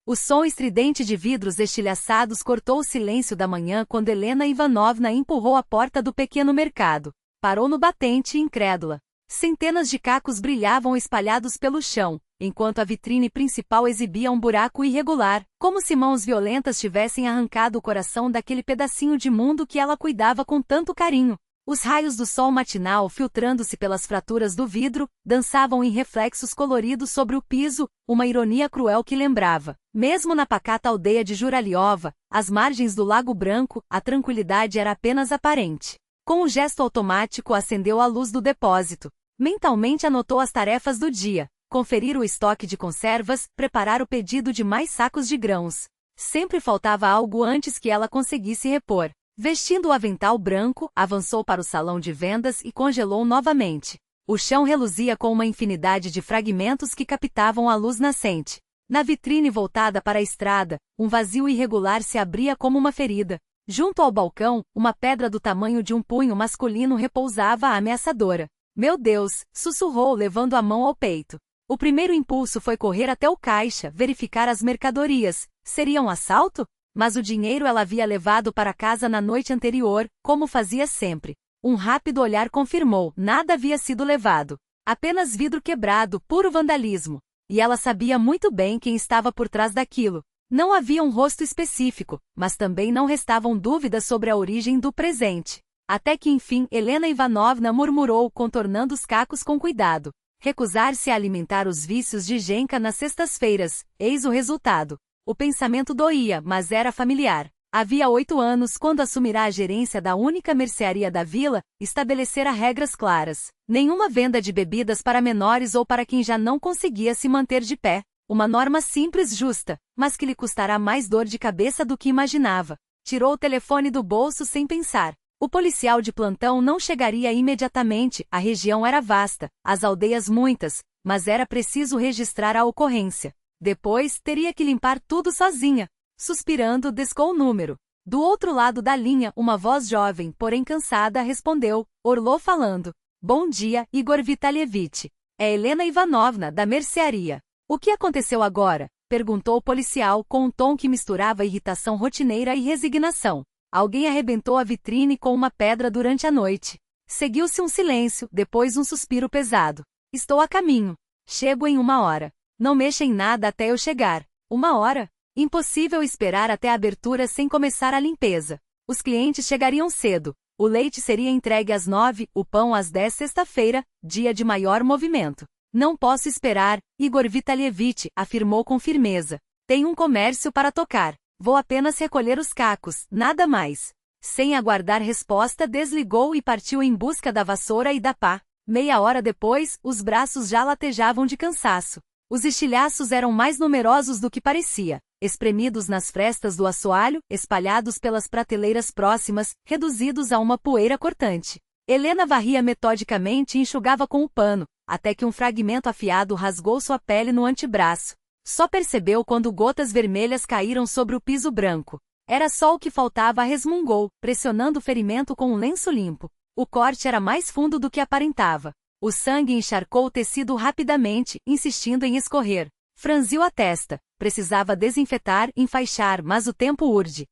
O som estridente de vidros estilhaçados cortou o silêncio da manhã quando Helena Ivanovna empurrou a porta do pequeno mercado. Parou no batente, incrédula. Centenas de cacos brilhavam espalhados pelo chão, enquanto a vitrine principal exibia um buraco irregular, como se mãos violentas tivessem arrancado o coração daquele pedacinho de mundo que ela cuidava com tanto carinho. Os raios do sol matinal, filtrando-se pelas fraturas do vidro, dançavam em reflexos coloridos sobre o piso, uma ironia cruel que lembrava, mesmo na pacata aldeia de Juraliova, às margens do Lago Branco, a tranquilidade era apenas aparente. Com um gesto automático acendeu a luz do depósito. Mentalmente anotou as tarefas do dia: conferir o estoque de conservas, preparar o pedido de mais sacos de grãos. Sempre faltava algo antes que ela conseguisse repor. Vestindo o avental branco, avançou para o salão de vendas e congelou novamente. O chão reluzia com uma infinidade de fragmentos que captavam a luz nascente. Na vitrine voltada para a estrada, um vazio irregular se abria como uma ferida. Junto ao balcão, uma pedra do tamanho de um punho masculino repousava ameaçadora. Meu Deus, sussurrou levando a mão ao peito. O primeiro impulso foi correr até o caixa, verificar as mercadorias. Seria um assalto? Mas o dinheiro ela havia levado para casa na noite anterior, como fazia sempre. Um rápido olhar confirmou, nada havia sido levado. Apenas vidro quebrado, puro vandalismo. E ela sabia muito bem quem estava por trás daquilo. Não havia um rosto específico, mas também não restavam dúvidas sobre a origem do presente. Até que enfim Helena Ivanovna murmurou, contornando os cacos com cuidado. Recusar-se a alimentar os vícios de Genka nas sextas-feiras, eis o resultado. O pensamento doía, mas era familiar. Havia 8 anos, quando assumirá a gerência da única mercearia da vila, estabelecera regras claras. Nenhuma venda de bebidas para menores ou para quem já não conseguia se manter de pé. Uma norma simples, justa, mas que lhe custará mais dor de cabeça do que imaginava. Tirou o telefone do bolso sem pensar. O policial de plantão não chegaria imediatamente, a região era vasta, as aldeias muitas, mas era preciso registrar a ocorrência. Depois, teria que limpar tudo sozinha. Suspirando, descou o número. Do outro lado da linha, uma voz jovem, porém cansada, respondeu, Orlov falando. Bom dia, Igor Vitalievich. É Helena Ivanovna, da mercearia. O que aconteceu agora? Perguntou o policial com um tom que misturava irritação rotineira e resignação. Alguém arrebentou a vitrine com uma pedra durante a noite. Seguiu-se um silêncio, depois um suspiro pesado. Estou a caminho. Chego em 1 hora. Não mexa em nada até eu chegar. 1 hora? Impossível esperar até a abertura sem começar a limpeza. Os clientes chegariam cedo. O leite seria entregue às 9, o pão às 10 sexta-feira, dia de maior movimento. Não posso esperar, Igor Vitalievich afirmou com firmeza. Tenho um comércio para tocar. Vou apenas recolher os cacos, nada mais. Sem aguardar resposta, desligou e partiu em busca da vassoura e da pá. Meia hora depois, os braços já latejavam de cansaço. Os estilhaços eram mais numerosos do que parecia, espremidos nas frestas do assoalho, espalhados pelas prateleiras próximas, reduzidos a uma poeira cortante. Helena varria metodicamente e enxugava com o pano, até que um fragmento afiado rasgou sua pele no antebraço. Só percebeu quando gotas vermelhas caíram sobre o piso branco. Era só o que faltava, resmungou, pressionando o ferimento com um lenço limpo. O corte era mais fundo do que aparentava. O sangue encharcou o tecido rapidamente, insistindo em escorrer. Franziu a testa. Precisava desinfetar, enfaixar, mas o tempo urge.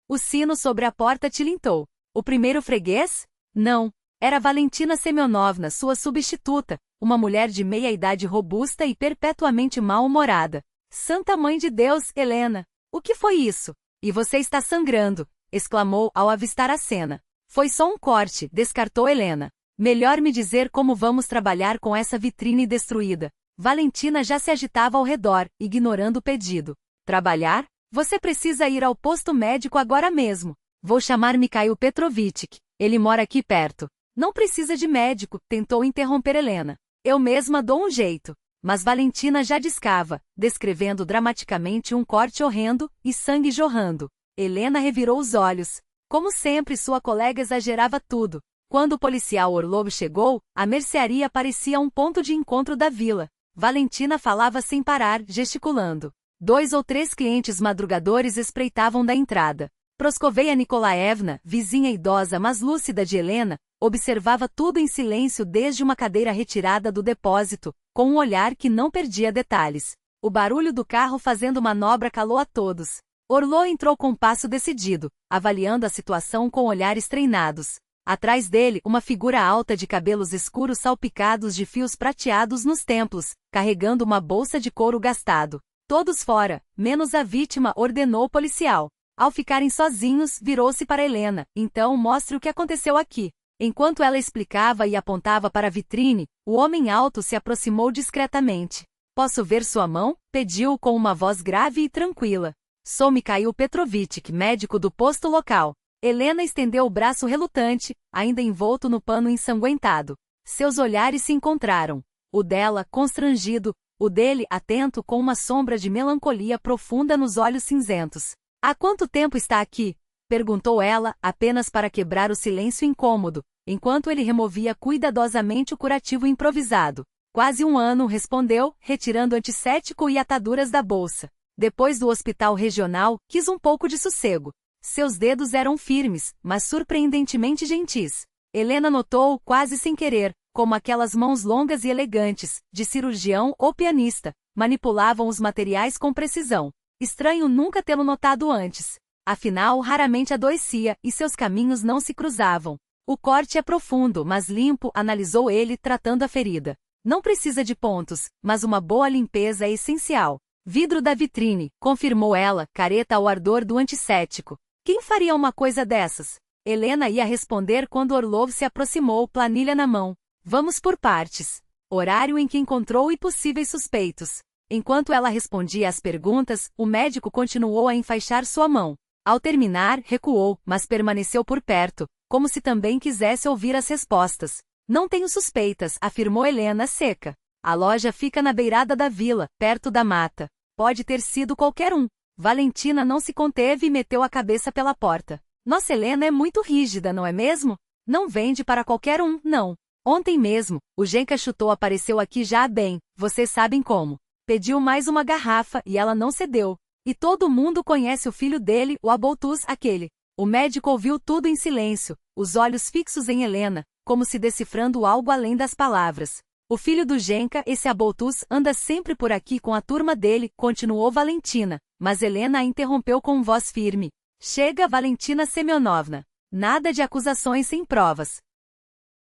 O sino sobre a porta tilintou. O primeiro freguês? Não. Era Valentina Semyonovna, sua substituta, uma mulher de meia-idade robusta e perpetuamente mal-humorada. Santa Mãe de Deus, Helena! O que foi isso? E você está sangrando! Exclamou ao avistar a cena. Foi só um corte, descartou Helena. Melhor me dizer como vamos trabalhar com essa vitrine destruída. Valentina já se agitava ao redor, ignorando o pedido. Trabalhar? Você precisa ir ao posto médico agora mesmo. Vou chamar Mikhail Petrovich. Ele mora aqui perto. Não precisa de médico, tentou interromper Helena. Eu mesma dou um jeito. Mas Valentina já discava, descrevendo dramaticamente um corte horrendo, e sangue jorrando. Helena revirou os olhos. Como sempre, sua colega exagerava tudo. Quando o policial Orlov chegou, a mercearia parecia um ponto de encontro da vila. Valentina falava sem parar, gesticulando. 2 ou 3 clientes madrugadores espreitavam da entrada. Proscoveia Nikolaevna, vizinha idosa mas lúcida de Helena, observava tudo em silêncio desde uma cadeira retirada do depósito, com um olhar que não perdia detalhes. O barulho do carro fazendo manobra calou a todos. Orlov entrou com passo decidido, avaliando a situação com olhares treinados. Atrás dele, uma figura alta de cabelos escuros salpicados de fios prateados nos templos, carregando uma bolsa de couro gastado. Todos fora, menos a vítima, ordenou o policial. Ao ficarem sozinhos, virou-se para Helena. Então mostre o que aconteceu aqui. Enquanto ela explicava e apontava para a vitrine, o homem alto se aproximou discretamente. Posso ver sua mão? Pediu com uma voz grave e tranquila. Sou Mikhail Petrovich, médico do posto local. Helena estendeu o braço relutante, ainda envolto no pano ensanguentado. Seus olhares se encontraram. O dela, constrangido, o dele, atento com uma sombra de melancolia profunda nos olhos cinzentos. Há quanto tempo está aqui? Perguntou ela, apenas para quebrar o silêncio incômodo, enquanto ele removia cuidadosamente o curativo improvisado. Quase 1 ano, respondeu, retirando antisséptico e ataduras da bolsa. Depois do hospital regional, quis um pouco de sossego. Seus dedos eram firmes, mas surpreendentemente gentis. Helena notou, quase sem querer, como aquelas mãos longas e elegantes, de cirurgião ou pianista, manipulavam os materiais com precisão. Estranho nunca tê-lo notado antes. Afinal, raramente adoecia, e seus caminhos não se cruzavam. O corte é profundo, mas limpo, analisou ele, tratando a ferida. Não precisa de pontos, mas uma boa limpeza é essencial. Vidro da vitrine, confirmou ela, careta ao ardor do antisséptico. Quem faria uma coisa dessas? Helena ia responder quando Orlov se aproximou, planilha na mão. Vamos por partes. Horário em que encontrou e possíveis suspeitos. Enquanto ela respondia às perguntas, o médico continuou a enfaixar sua mão. Ao terminar, recuou, mas permaneceu por perto, como se também quisesse ouvir as respostas. Não tenho suspeitas, afirmou Helena seca. A loja fica na beirada da vila, perto da mata. Pode ter sido qualquer um. Valentina não se conteve e meteu a cabeça pela porta. Nossa Helena é muito rígida, não é mesmo? Não vende para qualquer um, não. Ontem mesmo, o Genka chutou apareceu aqui já bem, vocês sabem como. Pediu mais uma garrafa e ela não cedeu. E todo mundo conhece o filho dele, o Aboltuz, aquele. O médico ouviu tudo em silêncio, os olhos fixos em Helena, como se decifrando algo além das palavras. O filho do Genka, esse Aboltuz, anda sempre por aqui com a turma dele, continuou Valentina, mas Helena a interrompeu com voz firme. Chega, Valentina Semyonovna. Nada de acusações sem provas.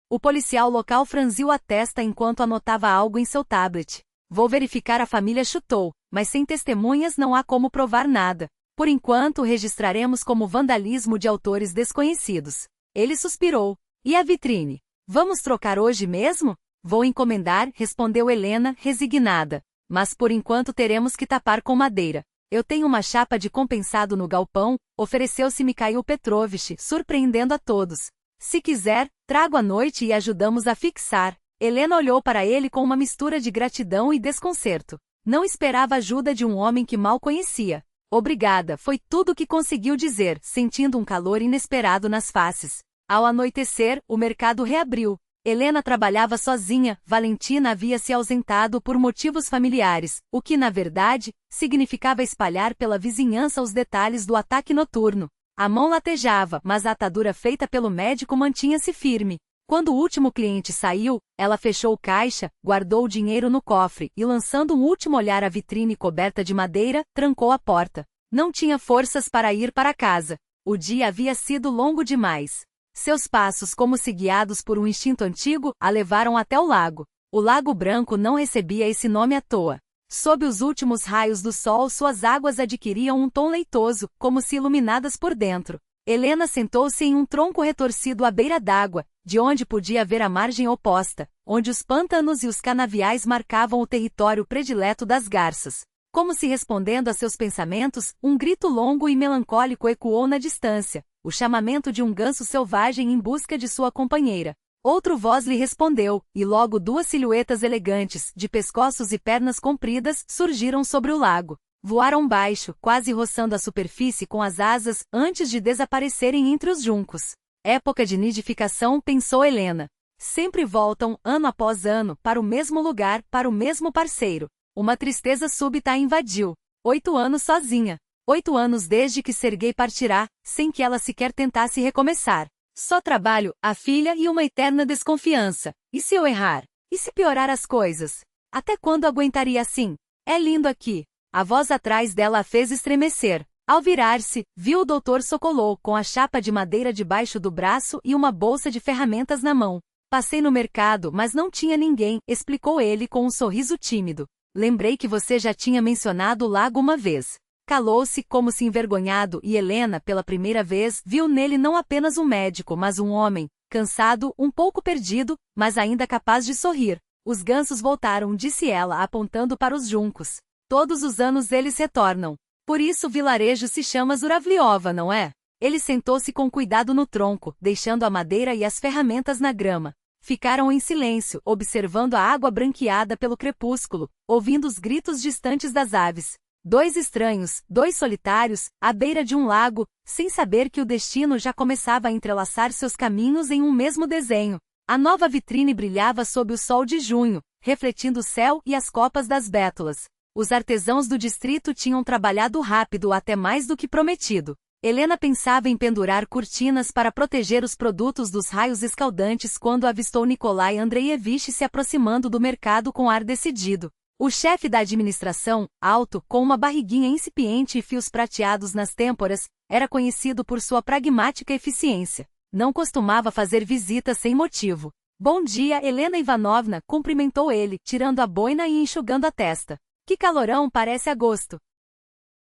O policial local franziu a testa enquanto anotava algo em seu tablet. Vou verificar, a família chutou, mas sem testemunhas não há como provar nada. Por enquanto registraremos como vandalismo de autores desconhecidos. Ele suspirou. E a vitrine? Vamos trocar hoje mesmo? Vou encomendar, respondeu Helena, resignada. Mas por enquanto teremos que tapar com madeira. Eu tenho uma chapa de compensado no galpão, ofereceu-se Mikhail Petrovich, surpreendendo a todos. Se quiser, trago à noite e ajudamos a fixar. Helena olhou para ele com uma mistura de gratidão e desconcerto. Não esperava ajuda de um homem que mal conhecia. Obrigada, foi tudo o que conseguiu dizer, sentindo um calor inesperado nas faces. Ao anoitecer, o mercado reabriu. Helena trabalhava sozinha, Valentina havia se ausentado por motivos familiares, o que, na verdade, significava espalhar pela vizinhança os detalhes do ataque noturno. A mão latejava, mas a atadura feita pelo médico mantinha-se firme. Quando o último cliente saiu, ela fechou o caixa, guardou o dinheiro no cofre e, lançando um último olhar à vitrine coberta de madeira, trancou a porta. Não tinha forças para ir para casa. O dia havia sido longo demais. Seus passos, como se guiados por um instinto antigo, a levaram até o lago. O Lago Branco não recebia esse nome à toa. Sob os últimos raios do sol, suas águas adquiriam um tom leitoso, como se iluminadas por dentro. Helena sentou-se em um tronco retorcido à beira d'água, de onde podia ver a margem oposta, onde os pântanos e os canaviais marcavam o território predileto das garças. Como se respondendo a seus pensamentos, um grito longo e melancólico ecoou na distância, o chamamento de um ganso selvagem em busca de sua companheira. Outro voz lhe respondeu, e logo 2 silhuetas elegantes, de pescoços e pernas compridas, surgiram sobre o lago. Voaram baixo, quase roçando a superfície com as asas, antes de desaparecerem entre os juncos. Época de nidificação, pensou Helena. Sempre voltam, ano após ano, para o mesmo lugar, para o mesmo parceiro. Uma tristeza súbita a invadiu. 8 anos sozinha. 8 anos desde que Serguei partirá, sem que ela sequer tentasse recomeçar. Só trabalho, a filha e uma eterna desconfiança. E se eu errar? E se piorar as coisas? Até quando aguentaria assim? É lindo aqui. A voz atrás dela a fez estremecer. Ao virar-se, viu o Dr. Sokolov com a chapa de madeira debaixo do braço e uma bolsa de ferramentas na mão. Passei no mercado, mas não tinha ninguém, explicou ele com um sorriso tímido. Lembrei que você já tinha mencionado o lago uma vez. Calou-se, como se envergonhado, e Helena, pela primeira vez, viu nele não apenas um médico, mas um homem, cansado, um pouco perdido, mas ainda capaz de sorrir. Os gansos voltaram, disse ela, apontando para os juncos. Todos os anos eles retornam. Por isso o vilarejo se chama Zuravliova, não é? Ele sentou-se com cuidado no tronco, deixando a madeira e as ferramentas na grama. Ficaram em silêncio, observando a água branqueada pelo crepúsculo, ouvindo os gritos distantes das aves. Dois estranhos, dois solitários, à beira de um lago, sem saber que o destino já começava a entrelaçar seus caminhos em um mesmo desenho. A nova vitrine brilhava sob o sol de junho, refletindo o céu e as copas das bétulas. Os artesãos do distrito tinham trabalhado rápido até mais do que prometido. Helena pensava em pendurar cortinas para proteger os produtos dos raios escaldantes quando avistou Nikolai Andreevich se aproximando do mercado com ar decidido. O chefe da administração, alto, com uma barriguinha incipiente e fios prateados nas têmporas, era conhecido por sua pragmática eficiência. Não costumava fazer visitas sem motivo. Bom dia, Helena Ivanovna, cumprimentou ele, tirando a boina e enxugando a testa. Que calorão, parece agosto.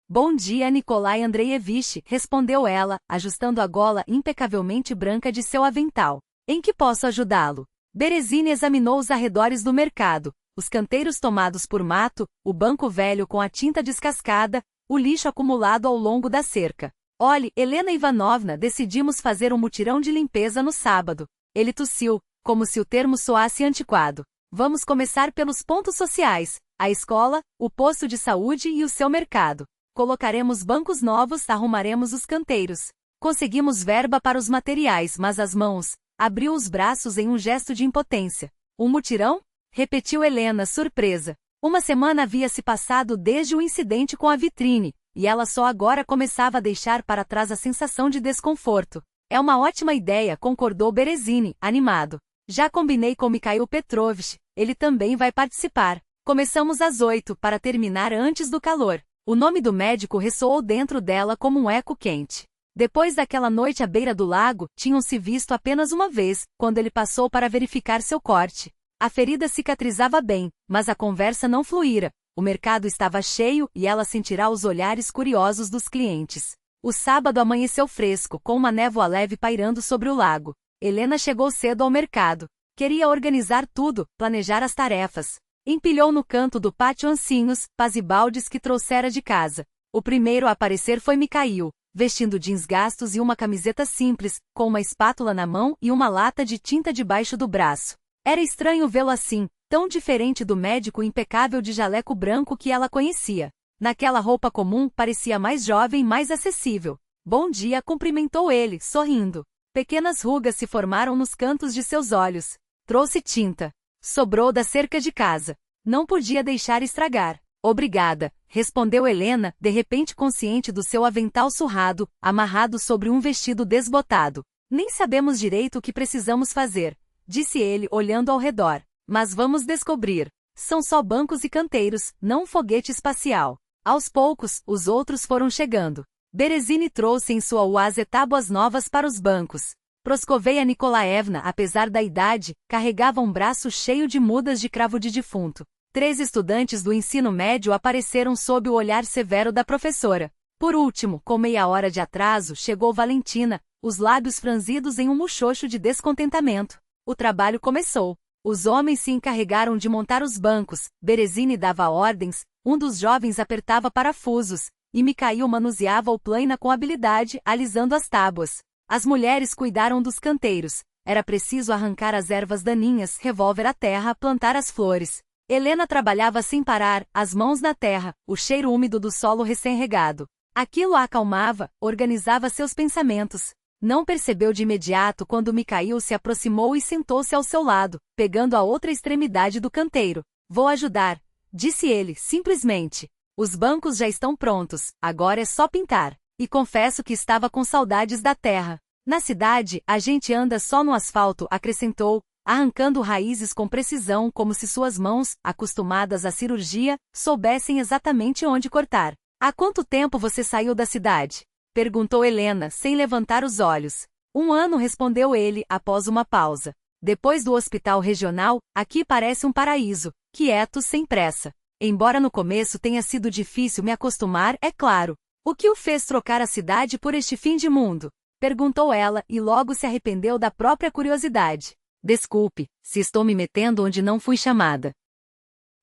Bom dia, Nikolai Andreevich, respondeu ela, ajustando a gola impecavelmente branca de seu avental. Em que posso ajudá-lo? Berezine examinou os arredores do mercado, os canteiros tomados por mato, o banco velho com a tinta descascada, o lixo acumulado ao longo da cerca. Olhe, Helena Ivanovna, decidimos fazer um mutirão de limpeza no sábado. Ele tossiu, como se o termo soasse antiquado. Vamos começar pelos pontos sociais. A escola, o posto de saúde e o seu mercado. Colocaremos bancos novos, arrumaremos os canteiros. Conseguimos verba para os materiais, mas as mãos... Abriu os braços em um gesto de impotência. Um mutirão? Repetiu Helena, surpresa. Uma semana havia se passado desde o incidente com a vitrine, e ela só agora começava a deixar para trás a sensação de desconforto. É uma ótima ideia, concordou Berezine, animado. Já combinei com Mikhail Petrovich, ele também vai participar. Começamos às 8, para terminar antes do calor. O nome do médico ressoou dentro dela como um eco quente. Depois daquela noite à beira do lago, tinham-se visto apenas uma vez, quando ele passou para verificar seu corte. A ferida cicatrizava bem, mas a conversa não fluíra. O mercado estava cheio e ela sentirá os olhares curiosos dos clientes. O sábado amanheceu fresco, com uma névoa leve pairando sobre o lago. Helena chegou cedo ao mercado. Queria organizar tudo, planejar as tarefas. Empilhou no canto do pátio ancinhos, pás e baldes que trouxera de casa. O primeiro a aparecer foi Mikhail, vestindo jeans gastos e uma camiseta simples, com uma espátula na mão e uma lata de tinta debaixo do braço. Era estranho vê-lo assim, tão diferente do médico impecável de jaleco branco que ela conhecia. Naquela roupa comum, parecia mais jovem e mais acessível. Bom dia, cumprimentou ele, sorrindo. Pequenas rugas se formaram nos cantos de seus olhos. Trouxe tinta. Sobrou da cerca de casa. Não podia deixar estragar. Obrigada, respondeu Helena, de repente consciente do seu avental surrado, amarrado sobre um vestido desbotado. Nem sabemos direito o que precisamos fazer, disse ele, olhando ao redor. Mas vamos descobrir. São só bancos e canteiros, não um foguete espacial. Aos poucos, os outros foram chegando. Berezine trouxe em sua uase tábuas novas para os bancos. Proscoveia Nikolaevna, apesar da idade, carregava um braço cheio de mudas de cravo de defunto. 3 estudantes do ensino médio apareceram sob o olhar severo da professora. Por último, com meia hora de atraso, chegou Valentina, os lábios franzidos em um muxoxo de descontentamento. O trabalho começou. Os homens se encarregaram de montar os bancos, Berezine dava ordens, um dos jovens apertava parafusos, e Mikhail manuseava o plaina com habilidade, alisando as tábuas. As mulheres cuidaram dos canteiros. Era preciso arrancar as ervas daninhas, revolver a terra, plantar as flores. Helena trabalhava sem parar, as mãos na terra, o cheiro úmido do solo recém-regado. Aquilo a acalmava, organizava seus pensamentos. Não percebeu de imediato quando Mikhail se aproximou e sentou-se ao seu lado, pegando a outra extremidade do canteiro. Vou ajudar, disse ele, simplesmente. Os bancos já estão prontos, agora é só pintar. E confesso que estava com saudades da terra. Na cidade, a gente anda só no asfalto, acrescentou, arrancando raízes com precisão como se suas mãos, acostumadas à cirurgia, soubessem exatamente onde cortar. Há quanto tempo você saiu da cidade? Perguntou Helena, sem levantar os olhos. 1 ano, respondeu ele, após uma pausa. Depois do hospital regional, aqui parece um paraíso, quieto, sem pressa. Embora no começo tenha sido difícil me acostumar, é claro. O que o fez trocar a cidade por este fim de mundo? Perguntou ela, e logo se arrependeu da própria curiosidade. Desculpe, se estou me metendo onde não fui chamada.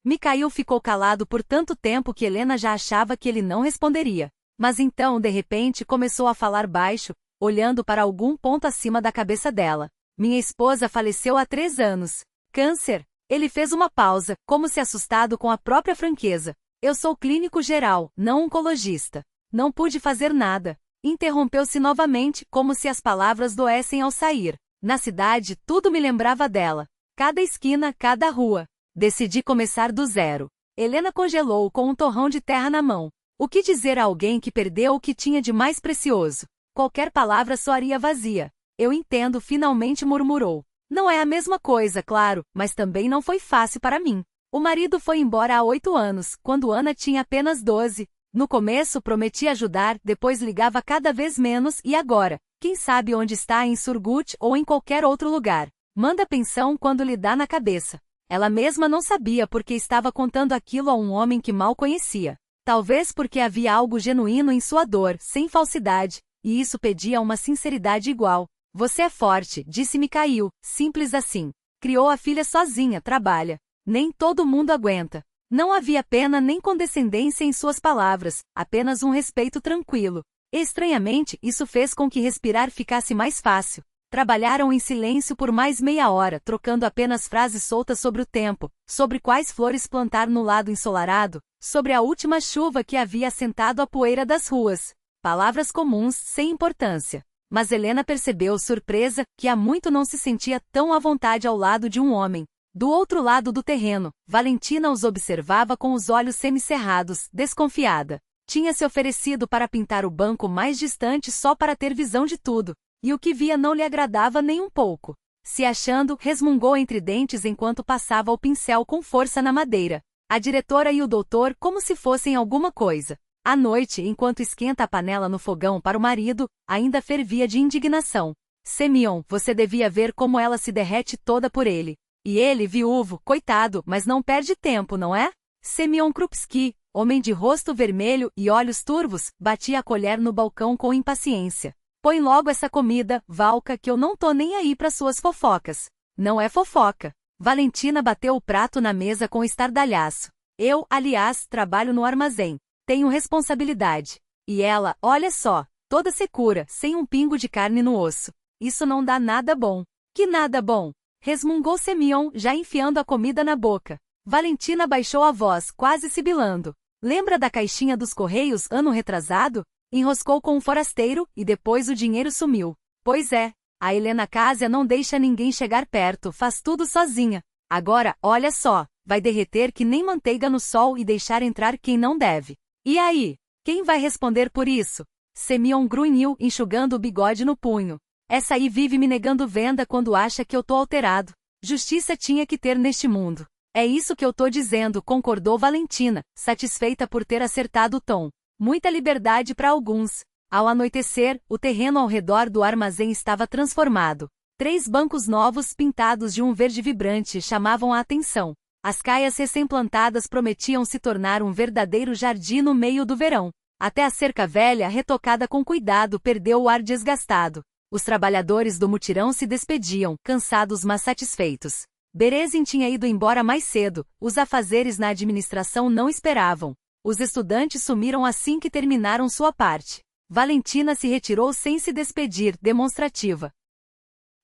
Mikhail ficou calado por tanto tempo que Helena já achava que ele não responderia. Mas então, de repente, começou a falar baixo, olhando para algum ponto acima da cabeça dela. Minha esposa faleceu há 3 anos. Câncer. Ele fez uma pausa, como se assustado com a própria franqueza. Eu sou clínico geral, não oncologista. Não pude fazer nada. Interrompeu-se novamente, como se as palavras doessem ao sair. Na cidade, tudo me lembrava dela. Cada esquina, cada rua. Decidi começar do zero. Helena congelou com um torrão de terra na mão. O que dizer a alguém que perdeu o que tinha de mais precioso? Qualquer palavra soaria vazia. Eu entendo, finalmente murmurou. Não é a mesma coisa, claro, mas também não foi fácil para mim. O marido foi embora há 8 anos, quando Ana tinha apenas 12. No começo prometia ajudar, depois ligava cada vez menos e agora, quem sabe onde está, em Surgut ou em qualquer outro lugar. Manda pensão quando lhe dá na cabeça. Ela mesma não sabia porque estava contando aquilo a um homem que mal conhecia. Talvez porque havia algo genuíno em sua dor, sem falsidade, e isso pedia uma sinceridade igual. Você é forte, disse Mikhail, simples assim. Criou a filha sozinha, trabalha. Nem todo mundo aguenta. Não havia pena nem condescendência em suas palavras, apenas um respeito tranquilo. Estranhamente, isso fez com que respirar ficasse mais fácil. Trabalharam em silêncio por mais meia hora, trocando apenas frases soltas sobre o tempo, sobre quais flores plantar no lado ensolarado, sobre a última chuva que havia assentado a poeira das ruas. Palavras comuns, sem importância. Mas Helena percebeu, surpresa, que há muito não se sentia tão à vontade ao lado de um homem. Do outro lado do terreno, Valentina os observava com os olhos semicerrados, desconfiada. Tinha se oferecido para pintar o banco mais distante só para ter visão de tudo, e o que via não lhe agradava nem um pouco. Se achando, resmungou entre dentes enquanto passava o pincel com força na madeira. A diretora e o doutor como se fossem alguma coisa. À noite, enquanto esquenta a panela no fogão para o marido, ainda fervia de indignação. Semyon, você devia ver como ela se derrete toda por ele. E ele, viúvo, coitado, mas não perde tempo, não é? Semyon Krupski, homem de rosto vermelho e olhos turvos, batia a colher no balcão com impaciência. Põe logo essa comida, Valka, que eu não tô nem aí para suas fofocas. Não é fofoca. Valentina bateu o prato na mesa com estardalhaço. Eu, aliás, trabalho no armazém. Tenho responsabilidade. E ela, olha só, toda secura, sem um pingo de carne no osso. Isso não dá nada bom. Que nada bom? Resmungou Semyon, já enfiando a comida na boca. Valentina baixou a voz, quase sibilando. Lembra da caixinha dos correios ano retrasado? Enroscou com um forasteiro, e depois o dinheiro sumiu. Pois é, a Helena Kásia não deixa ninguém chegar perto, faz tudo sozinha. Agora, olha só, vai derreter que nem manteiga no sol e deixar entrar quem não deve. E aí? Quem vai responder por isso? Semyon grunhiu, enxugando o bigode no punho. Essa aí vive me negando venda quando acha que eu tô alterado. Justiça tinha que ter neste mundo. É isso que eu tô dizendo, concordou Valentina, satisfeita por ter acertado o tom. Muita liberdade para alguns. Ao anoitecer, o terreno ao redor do armazém estava transformado. 3 bancos novos pintados de um verde vibrante chamavam a atenção. As caias recém-plantadas prometiam se tornar um verdadeiro jardim no meio do verão. Até a cerca velha, retocada com cuidado, perdeu o ar desgastado. Os trabalhadores do mutirão se despediam, cansados mas satisfeitos. Berezin tinha ido embora mais cedo, os afazeres na administração não esperavam. Os estudantes sumiram assim que terminaram sua parte. Valentina se retirou sem se despedir, demonstrativa.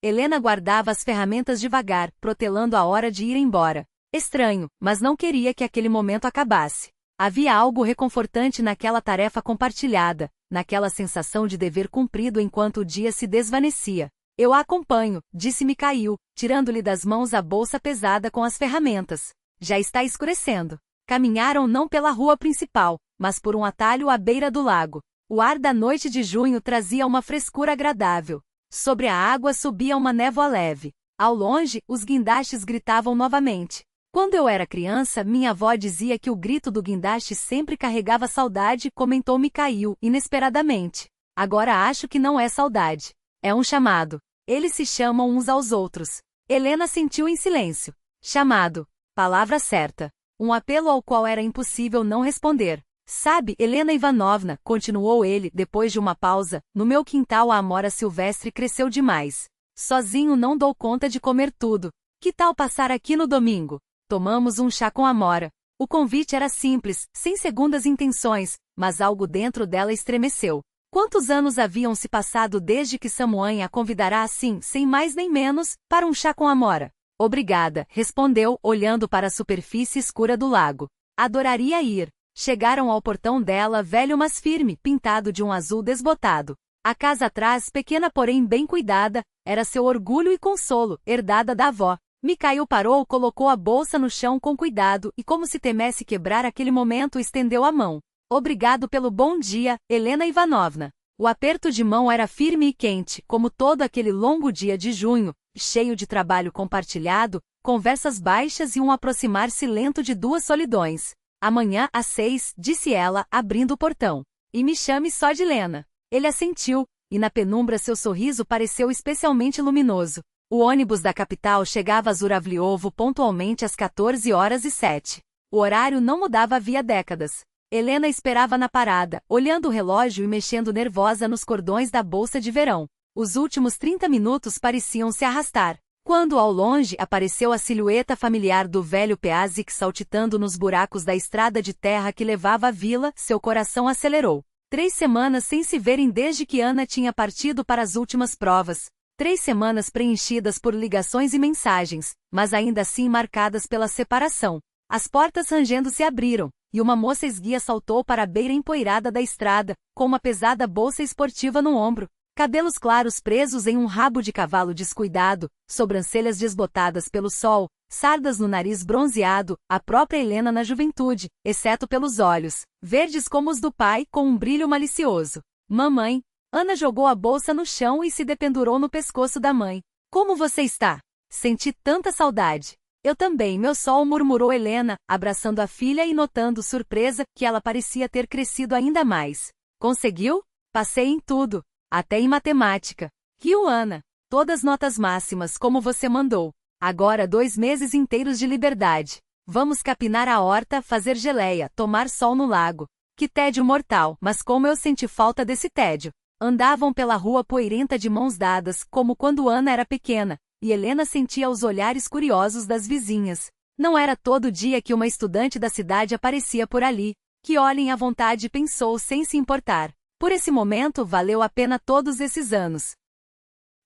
Helena guardava as ferramentas devagar, protelando a hora de ir embora. Estranho, mas não queria que aquele momento acabasse. Havia algo reconfortante naquela tarefa compartilhada, naquela sensação de dever cumprido enquanto o dia se desvanecia. Eu a acompanho, disse Mikhail, tirando-lhe das mãos a bolsa pesada com as ferramentas. Já está escurecendo. Caminharam não pela rua principal, mas por um atalho à beira do lago. O ar da noite de junho trazia uma frescura agradável. Sobre a água subia uma névoa leve. Ao longe, os guindastes gritavam novamente. Quando eu era criança, minha avó dizia que o grito do guindaste sempre carregava saudade, comentou Mikhail, inesperadamente. Agora acho que não é saudade. É um chamado. Eles se chamam uns aos outros. Helena sentiu em silêncio. Chamado. Palavra certa. Um apelo ao qual era impossível não responder. Sabe, Helena Ivanovna, continuou ele, depois de uma pausa, no meu quintal a amora silvestre cresceu demais. Sozinho não dou conta de comer tudo. Que tal passar aqui no domingo? Tomamos um chá com amora. O convite era simples, sem segundas intenções, mas algo dentro dela estremeceu. Quantos anos haviam se passado desde que Samuel a convidara assim, sem mais nem menos, para um chá com amora? Obrigada, respondeu, olhando para a superfície escura do lago. Adoraria ir. Chegaram ao portão dela, velho mas firme, pintado de um azul desbotado. A casa atrás, pequena porém bem cuidada, era seu orgulho e consolo, herdada da avó. Mikhail parou, colocou a bolsa no chão com cuidado e, como se temesse quebrar aquele momento, estendeu a mão. Obrigado pelo bom dia, Helena Ivanovna. O aperto de mão era firme e quente, como todo aquele longo dia de junho, cheio de trabalho compartilhado, conversas baixas e um aproximar-se lento de duas solidões. Amanhã, às 6, disse ela, abrindo o portão. E me chame só de Lena. Ele assentiu, e na penumbra seu sorriso pareceu especialmente luminoso. O ônibus da capital chegava a Zuravliovo pontualmente às 14h07. O horário não mudava havia décadas. Helena esperava na parada, olhando o relógio e mexendo nervosa nos cordões da bolsa de verão. Os últimos 30 minutos pareciam se arrastar. Quando ao longe apareceu a silhueta familiar do velho Peazik saltitando nos buracos da estrada de terra que levava à vila, seu coração acelerou. 3 semanas sem se verem desde que Ana tinha partido para as últimas provas. 3 semanas preenchidas por ligações e mensagens, mas ainda assim marcadas pela separação. As portas rangendo se abriram, e uma moça esguia saltou para a beira empoeirada da estrada, com uma pesada bolsa esportiva no ombro, cabelos claros presos em um rabo de cavalo descuidado, sobrancelhas desbotadas pelo sol, sardas no nariz bronzeado, a própria Helena na juventude, exceto pelos olhos, verdes como os do pai, com um brilho malicioso. Mamãe. Ana jogou a bolsa no chão e se dependurou no pescoço da mãe. Como você está? Senti tanta saudade. Eu também, meu sol, murmurou Helena, abraçando a filha e notando surpresa que ela parecia ter crescido ainda mais. Conseguiu? Passei em tudo, até em matemática. Riu Ana. Todas notas máximas, como você mandou. Agora 2 meses inteiros de liberdade. Vamos capinar a horta, fazer geleia, tomar sol no lago. Que tédio mortal, mas como eu senti falta desse tédio. Andavam pela rua poeirenta de mãos dadas, como quando Ana era pequena, e Helena sentia os olhares curiosos das vizinhas. Não era todo dia que uma estudante da cidade aparecia por ali. Que olhem à vontade, pensou sem se importar. Por esse momento valeu a pena todos esses anos.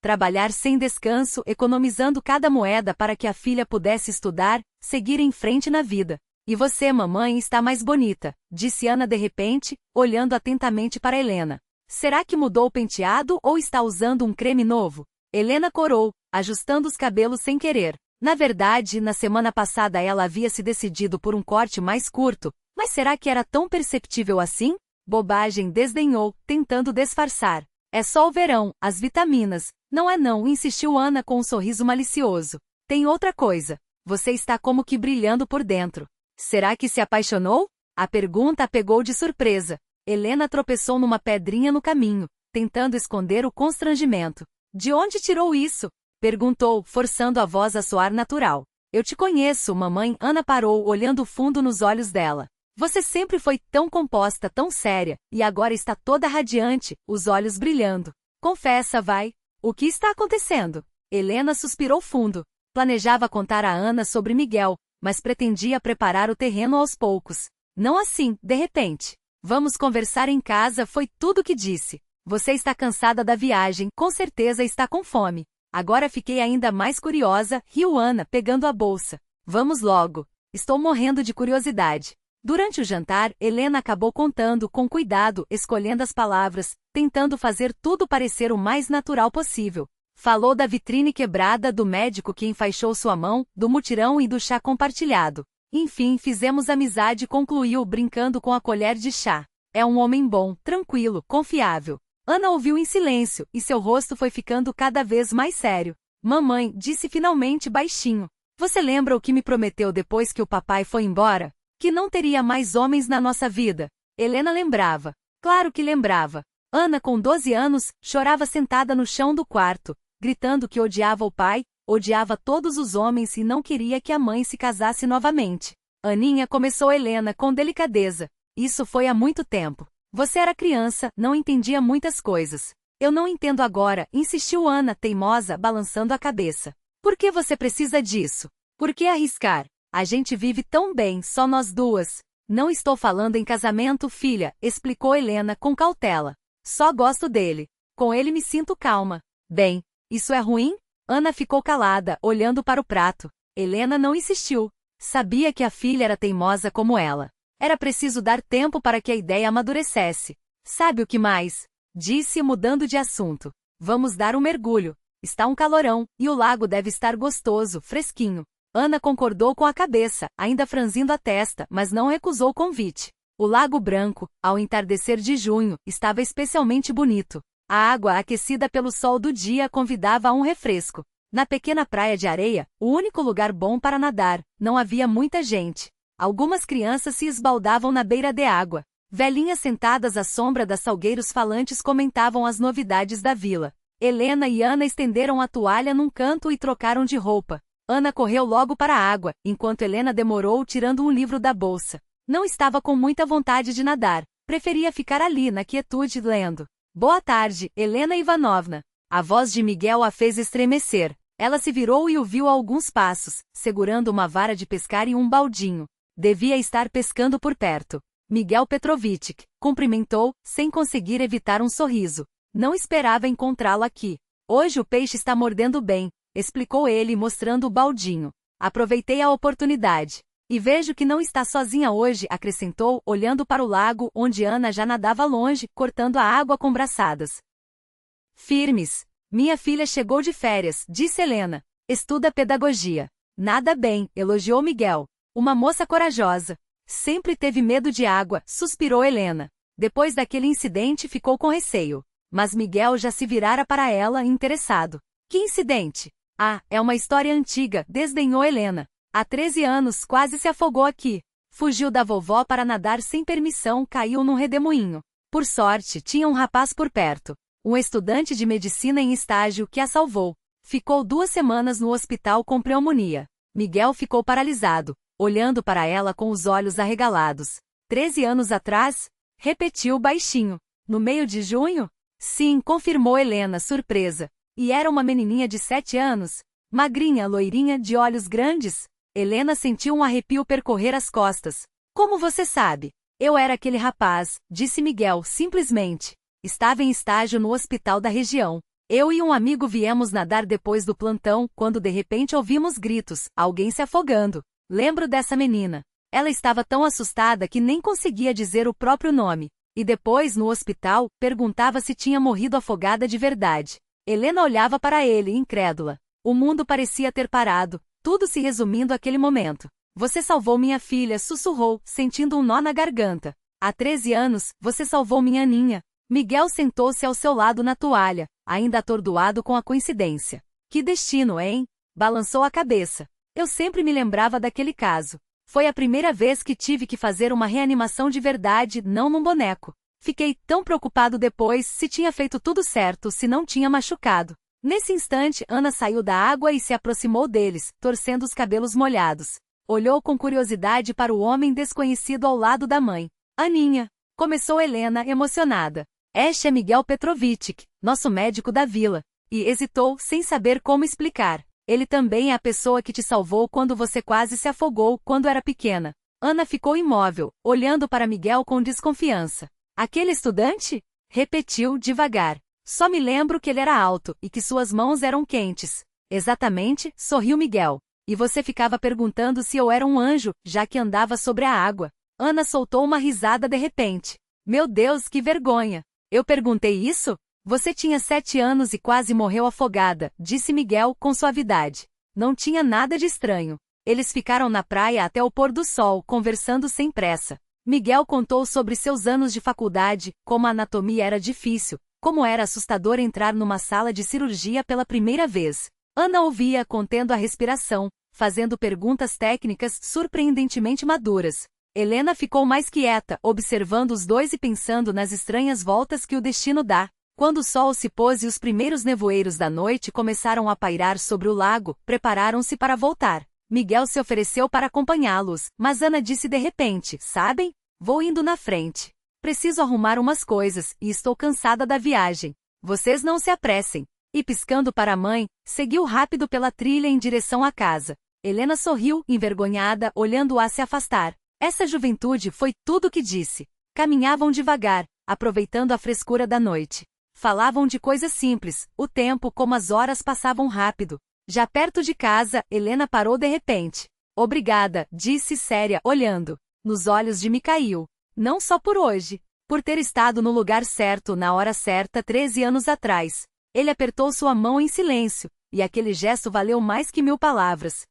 Trabalhar sem descanso, economizando cada moeda para que a filha pudesse estudar, seguir em frente na vida. E você, mamãe, está mais bonita, disse Ana de repente, olhando atentamente para Helena. Será que mudou o penteado ou está usando um creme novo? Helena corou, ajustando os cabelos sem querer. Na verdade, na semana passada ela havia se decidido por um corte mais curto, mas será que era tão perceptível assim? Bobagem, desdenhou, tentando disfarçar. É só o verão, as vitaminas. Não é não, insistiu Ana com um sorriso malicioso. Tem outra coisa. Você está como que brilhando por dentro. Será que se apaixonou? A pergunta a pegou de surpresa. Helena tropeçou numa pedrinha no caminho, tentando esconder o constrangimento. De onde tirou isso? Perguntou, forçando a voz a soar natural. Eu te conheço, mamãe. Ana parou, olhando fundo nos olhos dela. Você sempre foi tão composta, tão séria, e agora está toda radiante, os olhos brilhando. Confessa, vai. O que está acontecendo? Helena suspirou fundo. Planejava contar a Ana sobre Miguel, mas pretendia preparar o terreno aos poucos. Não assim, de repente. Vamos conversar em casa, foi tudo que disse. Você está cansada da viagem, com certeza está com fome. Agora fiquei ainda mais curiosa, riu Ana, pegando a bolsa. Vamos logo. Estou morrendo de curiosidade. Durante o jantar, Helena acabou contando com cuidado, escolhendo as palavras, tentando fazer tudo parecer o mais natural possível. Falou da vitrine quebrada, do médico que enfaixou sua mão, do mutirão e do chá compartilhado. Enfim, fizemos amizade, concluiu, brincando com a colher de chá. É um homem bom, tranquilo, confiável. Ana ouviu em silêncio, e seu rosto foi ficando cada vez mais sério. Mamãe, disse finalmente baixinho. Você lembra o que me prometeu depois que o papai foi embora? Que não teria mais homens na nossa vida. Helena lembrava. Claro que lembrava. Ana, com 12 anos, chorava sentada no chão do quarto, gritando que odiava o pai, odiava todos os homens e não queria que a mãe se casasse novamente. Aninha, começou Helena com delicadeza. Isso foi há muito tempo. Você era criança, não entendia muitas coisas. Eu não entendo agora, insistiu Ana, teimosa, balançando a cabeça. Por que você precisa disso? Por que arriscar? A gente vive tão bem, só nós duas. Não estou falando em casamento, filha, explicou Helena com cautela. Só gosto dele. Com ele me sinto calma. Bem, isso é ruim? Ana ficou calada, olhando para o prato. Helena não insistiu. Sabia que a filha era teimosa como ela. Era preciso dar tempo para que a ideia amadurecesse. Sabe o que mais? Disse, mudando de assunto. Vamos dar um mergulho. Está um calorão, e o lago deve estar gostoso, fresquinho. Ana concordou com a cabeça, ainda franzindo a testa, mas não recusou o convite. O Lago Branco, ao entardecer de junho, estava especialmente bonito. A água aquecida pelo sol do dia convidava a um refresco. Na pequena praia de areia, o único lugar bom para nadar, não havia muita gente. Algumas crianças se esbaldavam na beira de água. Velhinhas sentadas à sombra das salgueiros falantes comentavam as novidades da vila. Helena e Ana estenderam a toalha num canto e trocaram de roupa. Ana correu logo para a água, enquanto Helena demorou tirando um livro da bolsa. Não estava com muita vontade de nadar, preferia ficar ali na quietude lendo. Boa tarde, Helena Ivanovna. A voz de Miguel a fez estremecer. Ela se virou e o viu a alguns passos, segurando uma vara de pescar e um baldinho. Devia estar pescando por perto. Miguel Petrovitch cumprimentou, sem conseguir evitar um sorriso. Não esperava encontrá-lo aqui. Hoje o peixe está mordendo bem, explicou ele mostrando o baldinho. Aproveitei a oportunidade. E vejo que não está sozinha hoje, acrescentou, olhando para o lago onde Ana já nadava longe, cortando a água com braçadas firmes. Minha filha chegou de férias, disse Helena. Estuda pedagogia. Nada bem, elogiou Miguel. Uma moça corajosa. Sempre teve medo de água, suspirou Helena. Depois daquele incidente ficou com receio. Mas Miguel já se virara para ela, interessado. Que incidente? Ah, é uma história antiga, desdenhou Helena. Há 13 anos quase se afogou aqui. Fugiu da vovó para nadar sem permissão, caiu num redemoinho. Por sorte, tinha um rapaz por perto. Um estudante de medicina em estágio que a salvou. Ficou 2 semanas no hospital com pneumonia. Miguel ficou paralisado, olhando para ela com os olhos arregalados. 13 anos atrás? Repetiu baixinho. No meio de junho? Sim, confirmou Helena, surpresa. E era uma menininha de 7 anos? Magrinha, loirinha, de olhos grandes? Helena sentiu um arrepio percorrer as costas. Como você sabe? Eu era aquele rapaz, disse Miguel, simplesmente. Estava em estágio no hospital da região. Eu e um amigo viemos nadar depois do plantão, quando de repente ouvimos gritos, alguém se afogando. Lembro dessa menina. Ela estava tão assustada que nem conseguia dizer o próprio nome. E depois, no hospital, perguntava se tinha morrido afogada de verdade. Helena olhava para ele, incrédula. O mundo parecia ter parado. Tudo se resumindo àquele momento. Você salvou minha filha, sussurrou, sentindo um nó na garganta. Há 13 anos, você salvou minha Aninha. Miguel sentou-se ao seu lado na toalha, ainda atordoado com a coincidência. Que destino, hein? Balançou a cabeça. Eu sempre me lembrava daquele caso. Foi a primeira vez que tive que fazer uma reanimação de verdade, não num boneco. Fiquei tão preocupado depois se tinha feito tudo certo, se não tinha machucado. Nesse instante, Ana saiu da água e se aproximou deles, torcendo os cabelos molhados. Olhou com curiosidade para o homem desconhecido ao lado da mãe. Aninha, começou Helena, emocionada. Este é Miguel Petrovitch, nosso médico da vila. E hesitou, sem saber como explicar. Ele também é a pessoa que te salvou quando você quase se afogou quando era pequena. Ana ficou imóvel, olhando para Miguel com desconfiança. Aquele estudante? Repetiu, devagar. Só me lembro que ele era alto, e que suas mãos eram quentes. Exatamente, sorriu Miguel. E você ficava perguntando se eu era um anjo, já que andava sobre a água. Ana soltou uma risada de repente. Meu Deus, que vergonha. Eu perguntei isso? Você tinha 7 anos e quase morreu afogada, disse Miguel com suavidade. Não tinha nada de estranho. Eles ficaram na praia até o pôr do sol, conversando sem pressa. Miguel contou sobre seus anos de faculdade, como a anatomia era difícil, como era assustador entrar numa sala de cirurgia pela primeira vez. Ana ouvia contendo a respiração, fazendo perguntas técnicas surpreendentemente maduras. Helena ficou mais quieta, observando os dois e pensando nas estranhas voltas que o destino dá. Quando o sol se pôs e os primeiros nevoeiros da noite começaram a pairar sobre o lago, prepararam-se para voltar. Miguel se ofereceu para acompanhá-los, mas Ana disse de repente: sabem? Vou indo na frente. Preciso arrumar umas coisas, e estou cansada da viagem. Vocês não se apressem. E piscando para a mãe, seguiu rápido pela trilha em direção à casa. Helena sorriu, envergonhada, olhando-a se afastar. Essa juventude foi tudo o que disse. Caminhavam devagar, aproveitando a frescura da noite. Falavam de coisas simples, o tempo como as horas passavam rápido. Já perto de casa, Helena parou de repente. Obrigada, disse séria, olhando nos olhos de Mikhail. Não só por hoje. Por ter estado no lugar certo na hora certa 13 anos atrás. Ele apertou sua mão em silêncio, e aquele gesto valeu mais que 1000 palavras.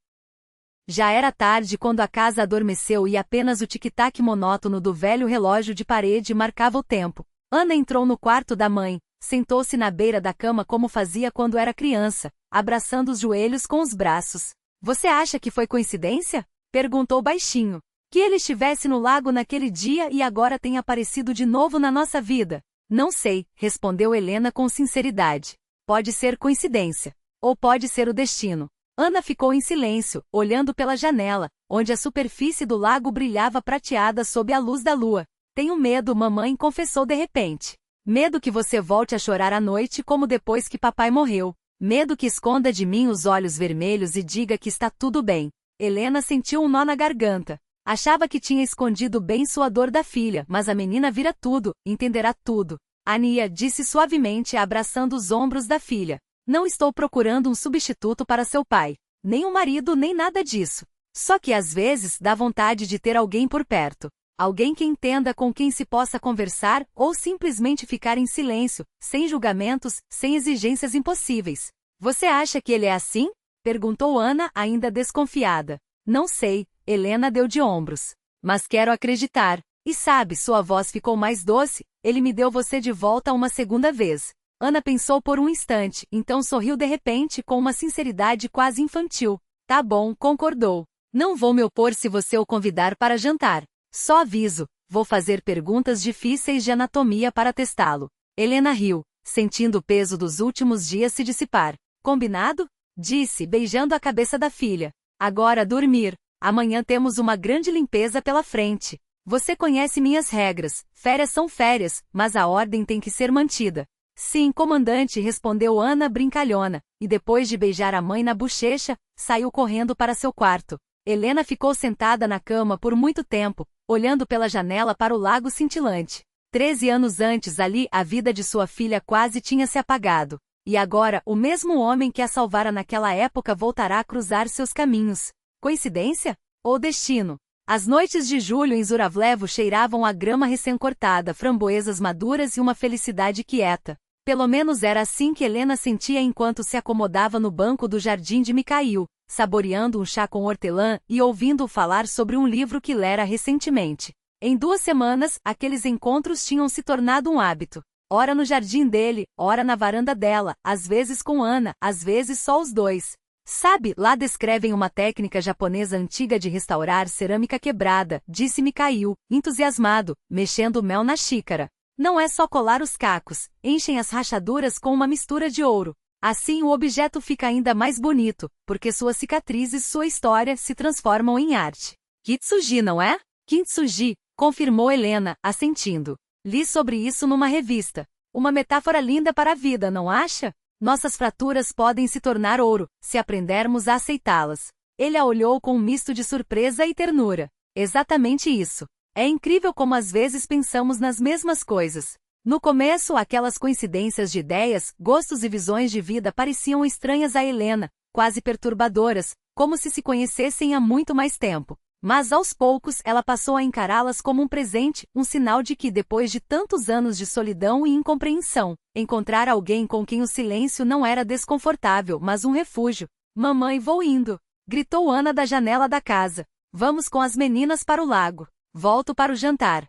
Já era tarde quando a casa adormeceu e apenas o tic-tac monótono do velho relógio de parede marcava o tempo. Ana entrou no quarto da mãe, sentou-se na beira da cama como fazia quando era criança, abraçando os joelhos com os braços. Você acha que foi coincidência? Perguntou baixinho. Que ele estivesse no lago naquele dia e agora tenha aparecido de novo na nossa vida? Não sei, respondeu Helena com sinceridade. Pode ser coincidência. Ou pode ser o destino. Ana ficou em silêncio, olhando pela janela, onde a superfície do lago brilhava prateada sob a luz da lua. Tenho medo, mamãe confessou de repente. Medo que você volte a chorar à noite como depois que papai morreu. Medo que esconda de mim os olhos vermelhos e diga que está tudo bem. Helena sentiu um nó na garganta. Achava que tinha escondido bem sua dor da filha, mas a menina vira tudo, entenderá tudo. Ania disse suavemente, abraçando os ombros da filha. Não estou procurando um substituto para seu pai. Nem um marido, nem nada disso. Só que às vezes dá vontade de ter alguém por perto. Alguém que entenda, com quem se possa conversar, ou simplesmente ficar em silêncio, sem julgamentos, sem exigências impossíveis. Você acha que ele é assim? Perguntou Ana, ainda desconfiada. Não sei, Helena deu de ombros. Mas quero acreditar. E sabe, sua voz ficou mais doce, ele me deu você de volta uma segunda vez. Ana pensou por um instante, então sorriu de repente com uma sinceridade quase infantil. Tá bom, concordou. Não vou me opor se você o convidar para jantar. Só aviso, vou fazer perguntas difíceis de anatomia para testá-lo. Helena riu, sentindo o peso dos últimos dias se dissipar. Combinado? Disse, beijando a cabeça da filha. Agora dormir. Amanhã temos uma grande limpeza pela frente. Você conhece minhas regras. Férias são férias, mas a ordem tem que ser mantida. Sim, comandante, respondeu Ana brincalhona, e depois de beijar a mãe na bochecha, saiu correndo para seu quarto. Helena ficou sentada na cama por muito tempo, olhando pela janela para o lago cintilante. 13 anos antes ali, a vida de sua filha quase tinha se apagado. E agora, o mesmo homem que a salvara naquela época voltará a cruzar seus caminhos. Coincidência? Ou destino? As noites de julho em Zuravlevo cheiravam a grama recém-cortada, framboesas maduras e uma felicidade quieta. Pelo menos era assim que Helena sentia enquanto se acomodava no banco do jardim de Mikhail, saboreando um chá com hortelã e ouvindo-o falar sobre um livro que lera recentemente. Em 2 semanas, aqueles encontros tinham se tornado um hábito. Ora no jardim dele, ora na varanda dela, às vezes com Ana, às vezes só os dois. Sabe, lá descrevem uma técnica japonesa antiga de restaurar cerâmica quebrada, disse Mikhail, entusiasmado, mexendo o mel na xícara. Não é só colar os cacos, enchem as rachaduras com uma mistura de ouro. Assim o objeto fica ainda mais bonito, porque suas cicatrizes, sua história, se transformam em arte. Kitsuji, não é? Kintsugi, confirmou Helena, assentindo. Li sobre isso numa revista. Uma metáfora linda para a vida, não acha? Nossas fraturas podem se tornar ouro, se aprendermos a aceitá-las. Ele a olhou com um misto de surpresa e ternura. Exatamente isso. É incrível como às vezes pensamos nas mesmas coisas. No começo, aquelas coincidências de ideias, gostos e visões de vida pareciam estranhas a Helena, quase perturbadoras, como se conhecessem há muito mais tempo. Mas aos poucos ela passou a encará-las como um presente, um sinal de que, depois de tantos anos de solidão e incompreensão, encontrar alguém com quem o silêncio não era desconfortável, mas um refúgio. Mamãe, vou indo! Gritou Ana da janela da casa. Vamos com as meninas para o lago. Volto para o jantar.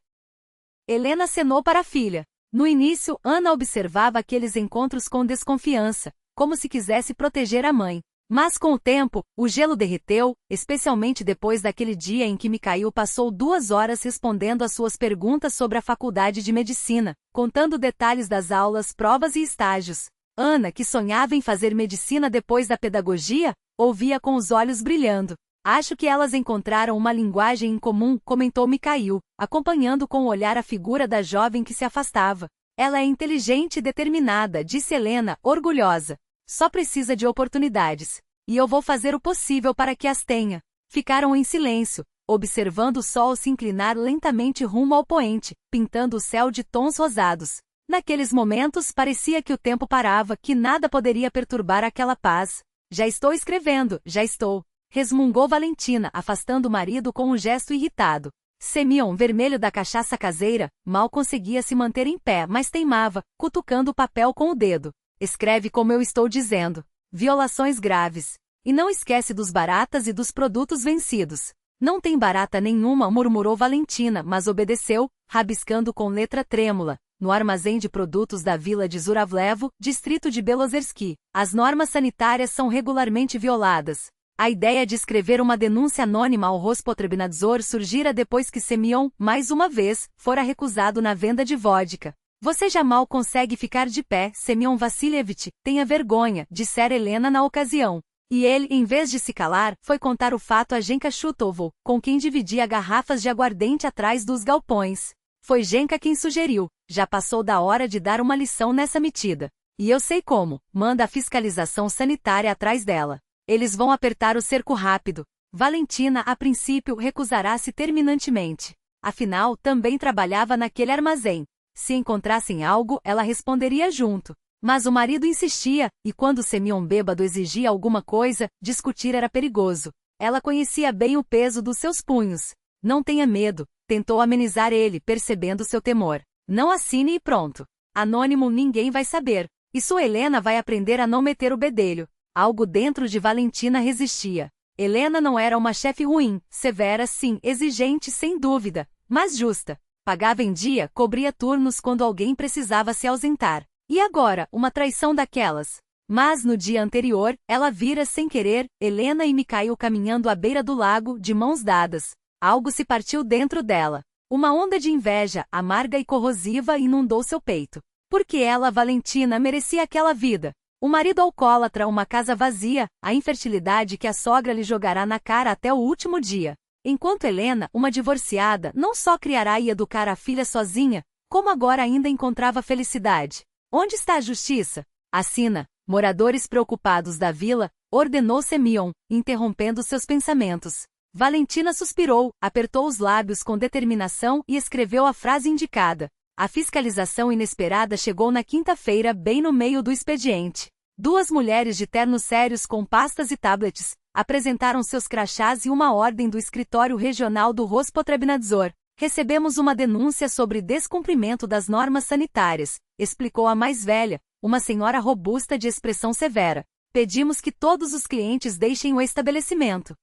Helena acenou para a filha. No início, Ana observava aqueles encontros com desconfiança. como se quisesse proteger a mãe. Mas com o tempo, o gelo derreteu, especialmente depois daquele dia em que Mikhail passou 2 horas respondendo às suas perguntas sobre a faculdade de medicina, contando detalhes das aulas, provas e estágios. Ana, que sonhava em fazer medicina depois da pedagogia, ouvia com os olhos brilhando. Acho que elas encontraram uma linguagem em comum, comentou Mikhail, acompanhando com o olhar a figura da jovem que se afastava. Ela é inteligente e determinada, disse Helena, orgulhosa. Só precisa de oportunidades. E eu vou fazer o possível para que as tenha. Ficaram em silêncio, observando o sol se inclinar lentamente rumo ao poente, pintando o céu de tons rosados. Naqueles momentos parecia que o tempo parava, que nada poderia perturbar aquela paz. Já estou escrevendo, já estou. Resmungou Valentina, afastando o marido com um gesto irritado. Semyon, vermelho da cachaça caseira, mal conseguia se manter em pé, mas teimava, cutucando o papel com o dedo. Escreve como eu estou dizendo. Violações graves. E não esquece dos baratas e dos produtos vencidos. Não tem barata nenhuma, murmurou Valentina, mas obedeceu, rabiscando com letra trêmula. No armazém de produtos da vila de Zuravlevo, distrito de Belozersky, as normas sanitárias são regularmente violadas. A ideia de escrever uma denúncia anônima ao Rospotrebnadzor surgira depois que Semyon, mais uma vez, fora recusado na venda de vodka. Você já mal consegue ficar de pé, Semyon Vassilievich, tenha vergonha, dissera Helena na ocasião. E ele, em vez de se calar, foi contar o fato a Genka Chutovo, com quem dividia garrafas de aguardente atrás dos galpões. Foi Genka quem sugeriu, já passou da hora de dar uma lição nessa metida. E eu sei como, manda a fiscalização sanitária atrás dela. Eles vão apertar o cerco rápido. Valentina, a princípio, recusará-se terminantemente. Afinal, também trabalhava naquele armazém. Se encontrassem algo, ela responderia junto. Mas o marido insistia, e quando Semyon bêbado exigia alguma coisa, discutir era perigoso. Ela conhecia bem o peso dos seus punhos. Não tenha medo, tentou amenizar ele, percebendo seu temor. Não assine e pronto. Anônimo ninguém vai saber. E sua Helena vai aprender a não meter o bedelho. Algo dentro de Valentina resistia. Helena não era uma chefe ruim, severa sim, exigente sem dúvida, mas justa. Pagava em dia, cobria turnos quando alguém precisava se ausentar. E agora, uma traição daquelas? Mas no dia anterior, ela vira sem querer, Helena e Mikhail caminhando à beira do lago, de mãos dadas. Algo se partiu dentro dela. Uma onda de inveja, amarga e corrosiva, inundou seu peito. Porque ela, Valentina, merecia aquela vida. O marido alcoólatra, uma casa vazia, a infertilidade que a sogra lhe jogará na cara até o último dia. Enquanto Helena, uma divorciada, não só criará e educará a filha sozinha, como agora ainda encontrava felicidade. Onde está a justiça? Assina. Moradores preocupados da vila, ordenou Semyon, interrompendo seus pensamentos. Valentina suspirou, apertou os lábios com determinação e escreveu a frase indicada. A fiscalização inesperada chegou na quinta-feira, bem no meio do expediente. 2 mulheres de ternos sérios com pastas e tablets apresentaram seus crachás e uma ordem do escritório regional do Rospotrebnadzor. Recebemos uma denúncia sobre descumprimento das normas sanitárias, explicou a mais velha, uma senhora robusta de expressão severa. Pedimos que todos os clientes deixem o estabelecimento.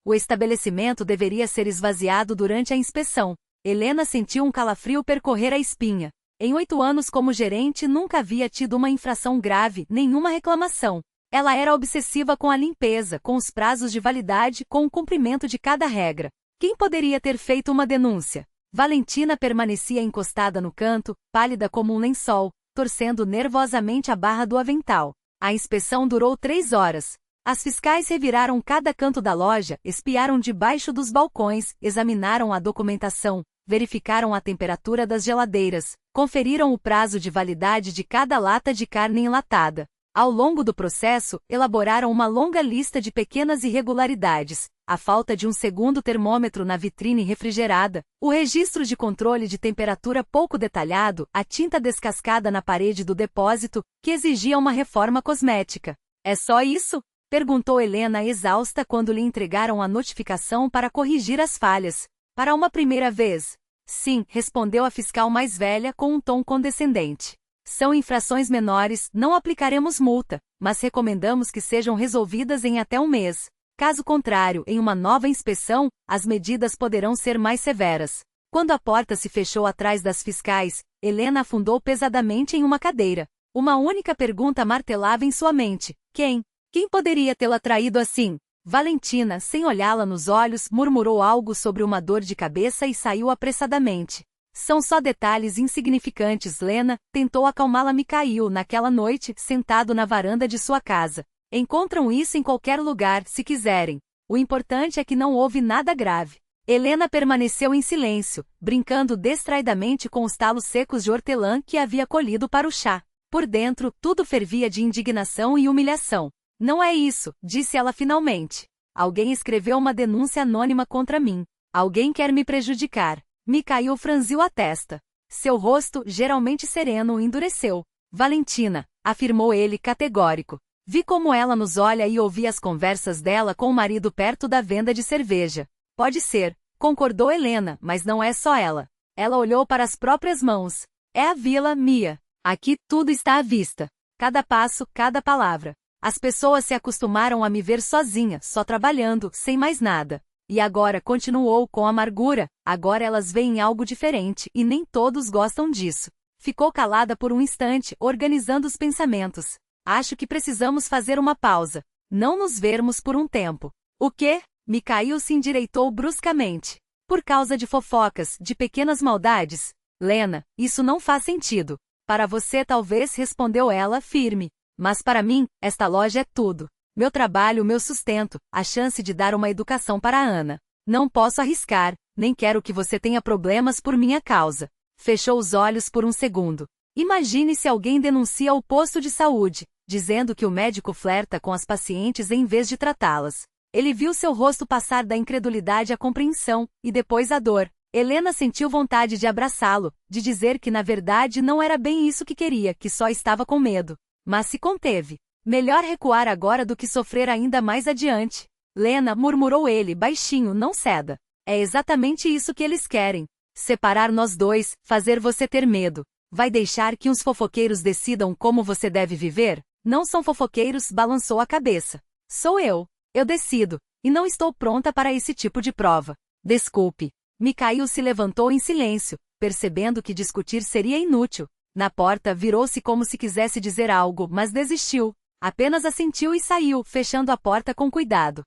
O estabelecimento deveria ser esvaziado durante a inspeção. Helena sentiu um calafrio percorrer a espinha. Em 8 anos como gerente nunca havia tido uma infração grave, nenhuma reclamação. Ela era obsessiva com a limpeza, com os prazos de validade, com o cumprimento de cada regra. Quem poderia ter feito uma denúncia? Valentina permanecia encostada no canto, pálida como um lençol, torcendo nervosamente a barra do avental. A inspeção durou 3 horas. As fiscais reviraram cada canto da loja, espiaram debaixo dos balcões, examinaram a documentação, verificaram a temperatura das geladeiras, conferiram o prazo de validade de cada lata de carne enlatada. Ao longo do processo, elaboraram uma longa lista de pequenas irregularidades, a falta de um segundo termômetro na vitrine refrigerada, o registro de controle de temperatura pouco detalhado, a tinta descascada na parede do depósito, que exigia uma reforma cosmética. É só isso? Perguntou Helena exausta quando lhe entregaram a notificação para corrigir as falhas. Para uma primeira vez. Sim, respondeu a fiscal mais velha com um tom condescendente. São infrações menores, não aplicaremos multa, mas recomendamos que sejam resolvidas em até um mês. Caso contrário, em uma nova inspeção, as medidas poderão ser mais severas. Quando a porta se fechou atrás das fiscais, Helena afundou pesadamente em uma cadeira. Uma única pergunta martelava em sua mente. Quem? Quem poderia tê-la traído assim? Valentina, sem olhá-la nos olhos, murmurou algo sobre uma dor de cabeça e saiu apressadamente. São só detalhes insignificantes. Lena tentou acalmá-la. Mikhail, naquela noite, sentado na varanda de sua casa. Encontram isso em qualquer lugar, se quiserem. O importante é que não houve nada grave. Helena permaneceu em silêncio, brincando distraidamente com os talos secos de hortelã que havia colhido para o chá. Por dentro, tudo fervia de indignação e humilhação. Não é isso, disse ela finalmente. Alguém escreveu uma denúncia anônima contra mim. Alguém quer me prejudicar. Mikhail franziu a testa. Seu rosto, geralmente sereno, endureceu. Valentina, afirmou ele categórico. Vi como ela nos olha e ouvi as conversas dela com o marido perto da venda de cerveja. Pode ser, concordou Helena, mas não é só ela. Ela olhou para as próprias mãos. É a Vila Mia. Aqui tudo está à vista. Cada passo, cada palavra. As pessoas se acostumaram a me ver sozinha, só trabalhando, sem mais nada. E agora, continuou com amargura, agora elas veem algo diferente e nem todos gostam disso. Ficou calada por um instante, organizando os pensamentos. Acho que precisamos fazer uma pausa. Não nos vermos por um tempo. O quê? Mikhail se endireitou bruscamente. Por causa de fofocas, de pequenas maldades? Lena, isso não faz sentido. Para você talvez, respondeu ela, firme. Mas para mim, esta loja é tudo. Meu trabalho, meu sustento, a chance de dar uma educação para a Ana. Não posso arriscar, nem quero que você tenha problemas por minha causa. Fechou os olhos por um segundo. Imagine se alguém denuncia o posto de saúde, dizendo que o médico flerta com as pacientes em vez de tratá-las. Ele viu seu rosto passar da incredulidade à compreensão, e depois à dor. Helena sentiu vontade de abraçá-lo, de dizer que na verdade não era bem isso que queria, que só estava com medo. Mas se conteve. Melhor recuar agora do que sofrer ainda mais adiante. Lena, murmurou ele baixinho, não ceda. É exatamente isso que eles querem. Separar nós dois, fazer você ter medo. Vai deixar que uns fofoqueiros decidam como você deve viver? Não são fofoqueiros, balançou a cabeça. Sou eu. Eu decido. E não estou pronta para esse tipo de prova. Desculpe. Mikhail se levantou em silêncio, percebendo que discutir seria inútil. Na porta virou-se como se quisesse dizer algo, mas desistiu. Apenas assentiu e saiu, fechando a porta com cuidado.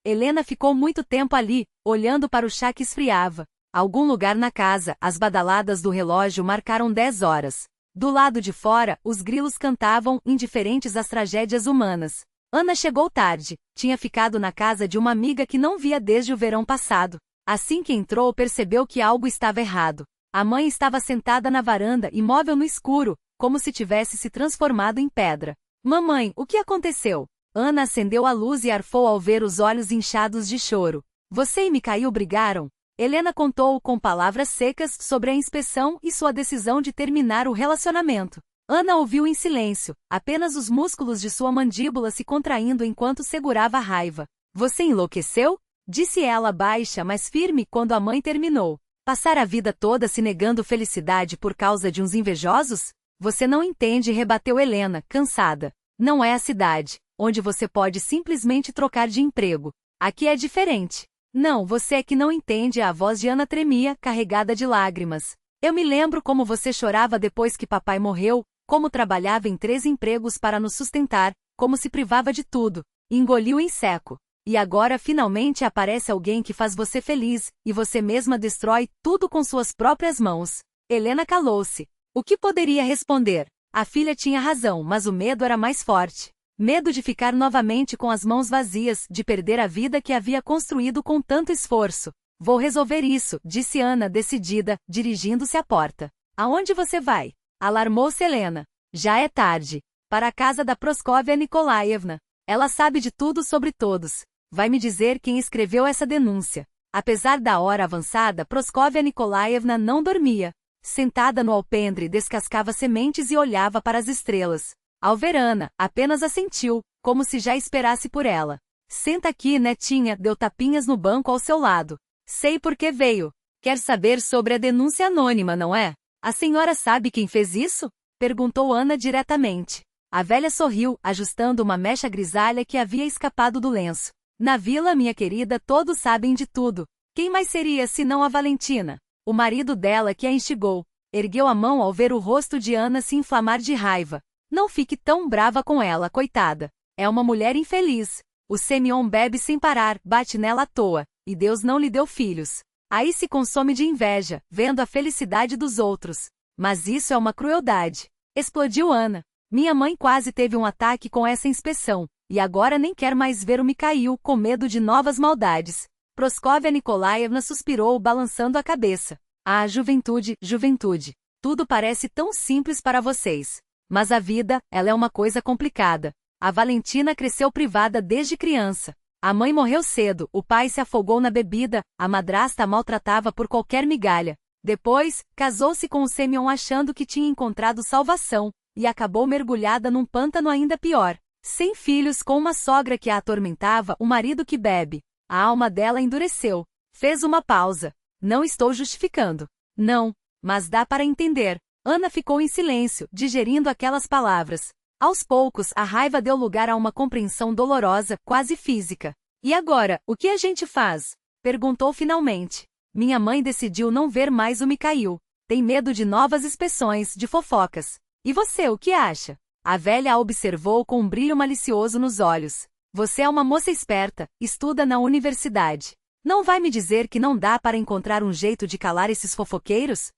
Helena ficou muito tempo ali, olhando para o chá que esfriava. Algum lugar na casa, as badaladas do relógio marcaram 10 horas. Do lado de fora, os grilos cantavam, indiferentes às tragédias humanas. Ana chegou tarde, tinha ficado na casa de uma amiga que não via desde o verão passado. Assim que entrou, percebeu que algo estava errado. A mãe estava sentada na varanda, imóvel no escuro, como se tivesse se transformado em pedra. Mamãe, o que aconteceu? Ana acendeu a luz e arfou ao ver os olhos inchados de choro. Você e Mikhail brigaram? Helena contou com palavras secas sobre a inspeção e sua decisão de terminar o relacionamento. Ana ouviu em silêncio, apenas os músculos de sua mandíbula se contraindo enquanto segurava a raiva. Você enlouqueceu? Disse ela baixa, mas firme quando a mãe terminou. Passar a vida toda se negando felicidade por causa de uns invejosos? Você não entende, rebateu Helena, cansada. Não é a cidade, onde você pode simplesmente trocar de emprego. Aqui é diferente. Não, você é que não entende. A voz de Ana tremia, carregada de lágrimas. Eu me lembro como você chorava depois que papai morreu, como trabalhava em 3 empregos para nos sustentar, como se privava de tudo. Engoliu em seco. E agora finalmente aparece alguém que faz você feliz, e você mesma destrói tudo com suas próprias mãos. Helena calou-se. O que poderia responder? A filha tinha razão, mas o medo era mais forte. Medo de ficar novamente com as mãos vazias, de perder a vida que havia construído com tanto esforço. Vou resolver isso, disse Ana decidida, dirigindo-se à porta. Aonde você vai? Alarmou-se Helena. Já é tarde. Para a casa da Praskovia Nikolaevna. Ela sabe de tudo sobre todos. Vai me dizer quem escreveu essa denúncia. Apesar da hora avançada, Praskovia Nikolaevna não dormia. Sentada no alpendre, descascava sementes e olhava para as estrelas. Ao ver Ana, apenas assentiu, como se já esperasse por ela. Senta aqui, netinha, deu tapinhas no banco ao seu lado. Sei por que veio. Quer saber sobre a denúncia anônima, não é? A senhora sabe quem fez isso? Perguntou Ana diretamente. A velha sorriu, ajustando uma mecha grisalha que havia escapado do lenço. Na vila, minha querida, todos sabem de tudo. Quem mais seria senão a Valentina? O marido dela que a instigou. Ergueu a mão ao ver o rosto de Ana se inflamar de raiva. Não fique tão brava com ela, coitada. É uma mulher infeliz. O Semyon bebe sem parar, bate nela à toa, e Deus não lhe deu filhos. Aí se consome de inveja, vendo a felicidade dos outros. Mas isso é uma crueldade. Explodiu Ana. Minha mãe quase teve um ataque com essa inspeção, e agora nem quer mais ver o Mikhail com medo de novas maldades. Praskovia Nikolaevna suspirou, balançando a cabeça. Ah, juventude, juventude. Tudo parece tão simples para vocês. Mas a vida, ela é uma coisa complicada. A Valentina cresceu privada desde criança. A mãe morreu cedo, o pai se afogou na bebida, a madrasta a maltratava por qualquer migalha. Depois, casou-se com o Semyon achando que tinha encontrado salvação, e acabou mergulhada num pântano ainda pior. Sem filhos, com uma sogra que a atormentava, um marido que bebe. A alma dela endureceu. Fez uma pausa. Não estou justificando. Não, mas dá para entender. Ana ficou em silêncio, digerindo aquelas palavras. Aos poucos, a raiva deu lugar a uma compreensão dolorosa, quase física. E agora, o que a gente faz? Perguntou finalmente. Minha mãe decidiu não ver mais o Mikhail. Tem medo de novas inspeções, de fofocas. E você, o que acha? A velha a observou com um brilho malicioso nos olhos. Você é uma moça esperta, estuda na universidade. Não vai me dizer que não dá para encontrar um jeito de calar esses fofoqueiros?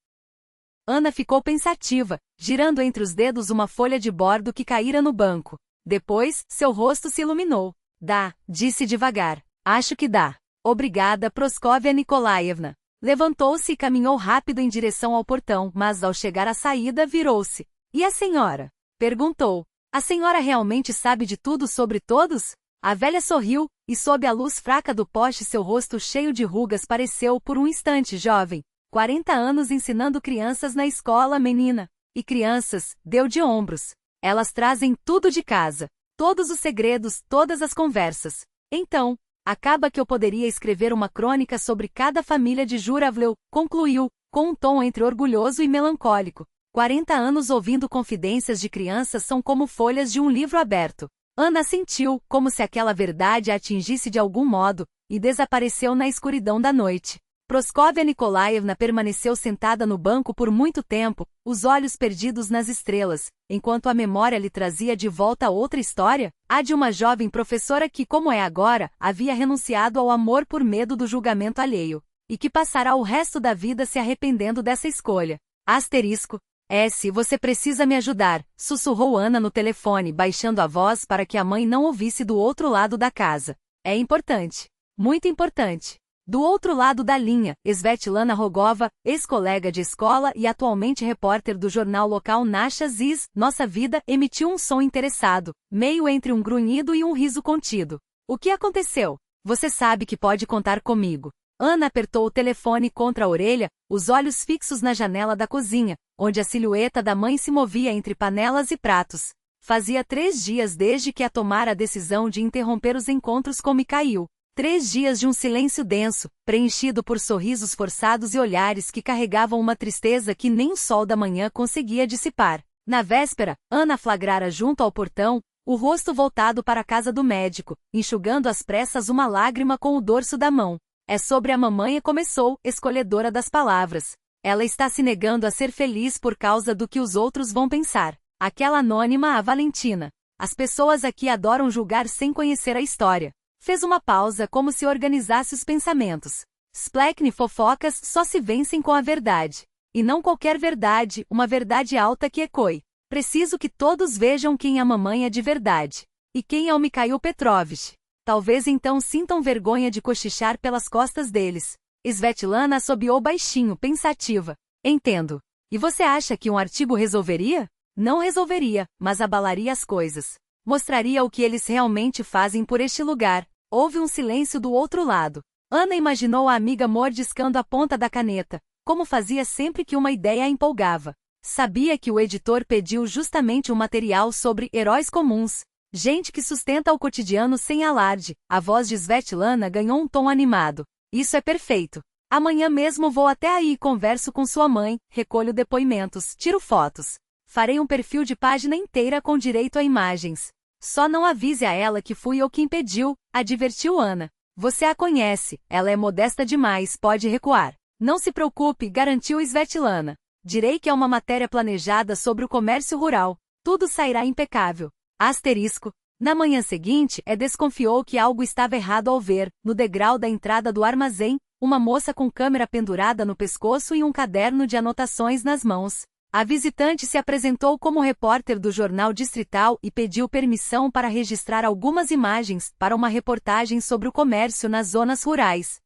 Ana ficou pensativa, girando entre os dedos uma folha de bordo que caíra no banco. Depois, seu rosto se iluminou. Dá, disse devagar. Acho que dá. Obrigada, Praskovia Nikolaevna. Levantou-se e caminhou rápido em direção ao portão, mas ao chegar à saída virou-se. E a senhora? Perguntou. A senhora realmente sabe de tudo sobre todos? A velha sorriu, e sob a luz fraca do poste seu rosto cheio de rugas pareceu por um instante jovem. 40 anos ensinando crianças na escola, menina. E crianças, deu de ombros. Elas trazem tudo de casa. Todos os segredos, todas as conversas. Então, acaba que eu poderia escrever uma crônica sobre cada família de Jуравлев, concluiu, com um tom entre orgulhoso e melancólico. 40 anos ouvindo confidências de crianças são como folhas de um livro aberto. Ana sentiu, como se aquela verdade a atingisse de algum modo, e desapareceu na escuridão da noite. Praskovia Nikolaevna permaneceu sentada no banco por muito tempo, os olhos perdidos nas estrelas, enquanto a memória lhe trazia de volta outra história, a de uma jovem professora que, como é agora, havia renunciado ao amor por medo do julgamento alheio, e que passará o resto da vida se arrependendo dessa escolha. Asterisco. S. Você precisa me ajudar, sussurrou Ana no telefone, baixando a voz para que a mãe não ouvisse do outro lado da casa. É importante. Muito importante. Do outro lado da linha, Svetlana Rogova, ex-colega de escola e atualmente repórter do jornal local Nasha Ziz, Nossa Vida, emitiu um som interessado, meio entre um grunhido e um riso contido. O que aconteceu? Você sabe que pode contar comigo. Ana apertou o telefone contra a orelha, os olhos fixos na janela da cozinha, onde a silhueta da mãe se movia entre panelas e pratos. Fazia 3 dias desde que a tomara a decisão de interromper os encontros com Mikhail. 3 dias de um silêncio denso, preenchido por sorrisos forçados e olhares que carregavam uma tristeza que nem o sol da manhã conseguia dissipar. Na véspera, Ana flagrara junto ao portão, o rosto voltado para a casa do médico, enxugando às pressas uma lágrima com o dorso da mão. É sobre a mamãe e começou, escolhedora das palavras. Ela está se negando a ser feliz por causa do que os outros vão pensar. Aquela anônima, a Valentina. As pessoas aqui adoram julgar sem conhecer a história. Fez uma pausa como se organizasse os pensamentos. Splechny fofocas só se vencem com a verdade. E não qualquer verdade, uma verdade alta que ecoe. Preciso que todos vejam quem a mamãe é de verdade. E quem é o Mikhail Petrovich. Talvez então sintam vergonha de cochichar pelas costas deles. Svetlana assobiou baixinho, pensativa. Entendo. E você acha que um artigo resolveria? Não resolveria, mas abalaria as coisas. Mostraria o que eles realmente fazem por este lugar. Houve um silêncio do outro lado. Ana imaginou a amiga mordiscando a ponta da caneta, como fazia sempre que uma ideia a empolgava. Sabia que o editor pediu justamente um material sobre heróis comuns. Gente que sustenta o cotidiano sem alarde. A voz de Svetlana ganhou um tom animado. Isso é perfeito. Amanhã mesmo vou até aí e converso com sua mãe, recolho depoimentos, tiro fotos. Farei um perfil de página inteira com direito a imagens. Só não avise a ela que fui eu quem pediu, advertiu Ana. Você a conhece, ela é modesta demais, pode recuar. Não se preocupe, garantiu Svetlana. Direi que é uma matéria planejada sobre o comércio rural. Tudo sairá impecável. Asterisco. Na manhã seguinte, desconfiou que algo estava errado ao ver, no degrau da entrada do armazém, uma moça com câmera pendurada no pescoço e um caderno de anotações nas mãos. A visitante se apresentou como repórter do jornal distrital e pediu permissão para registrar algumas imagens para uma reportagem sobre o comércio nas zonas rurais.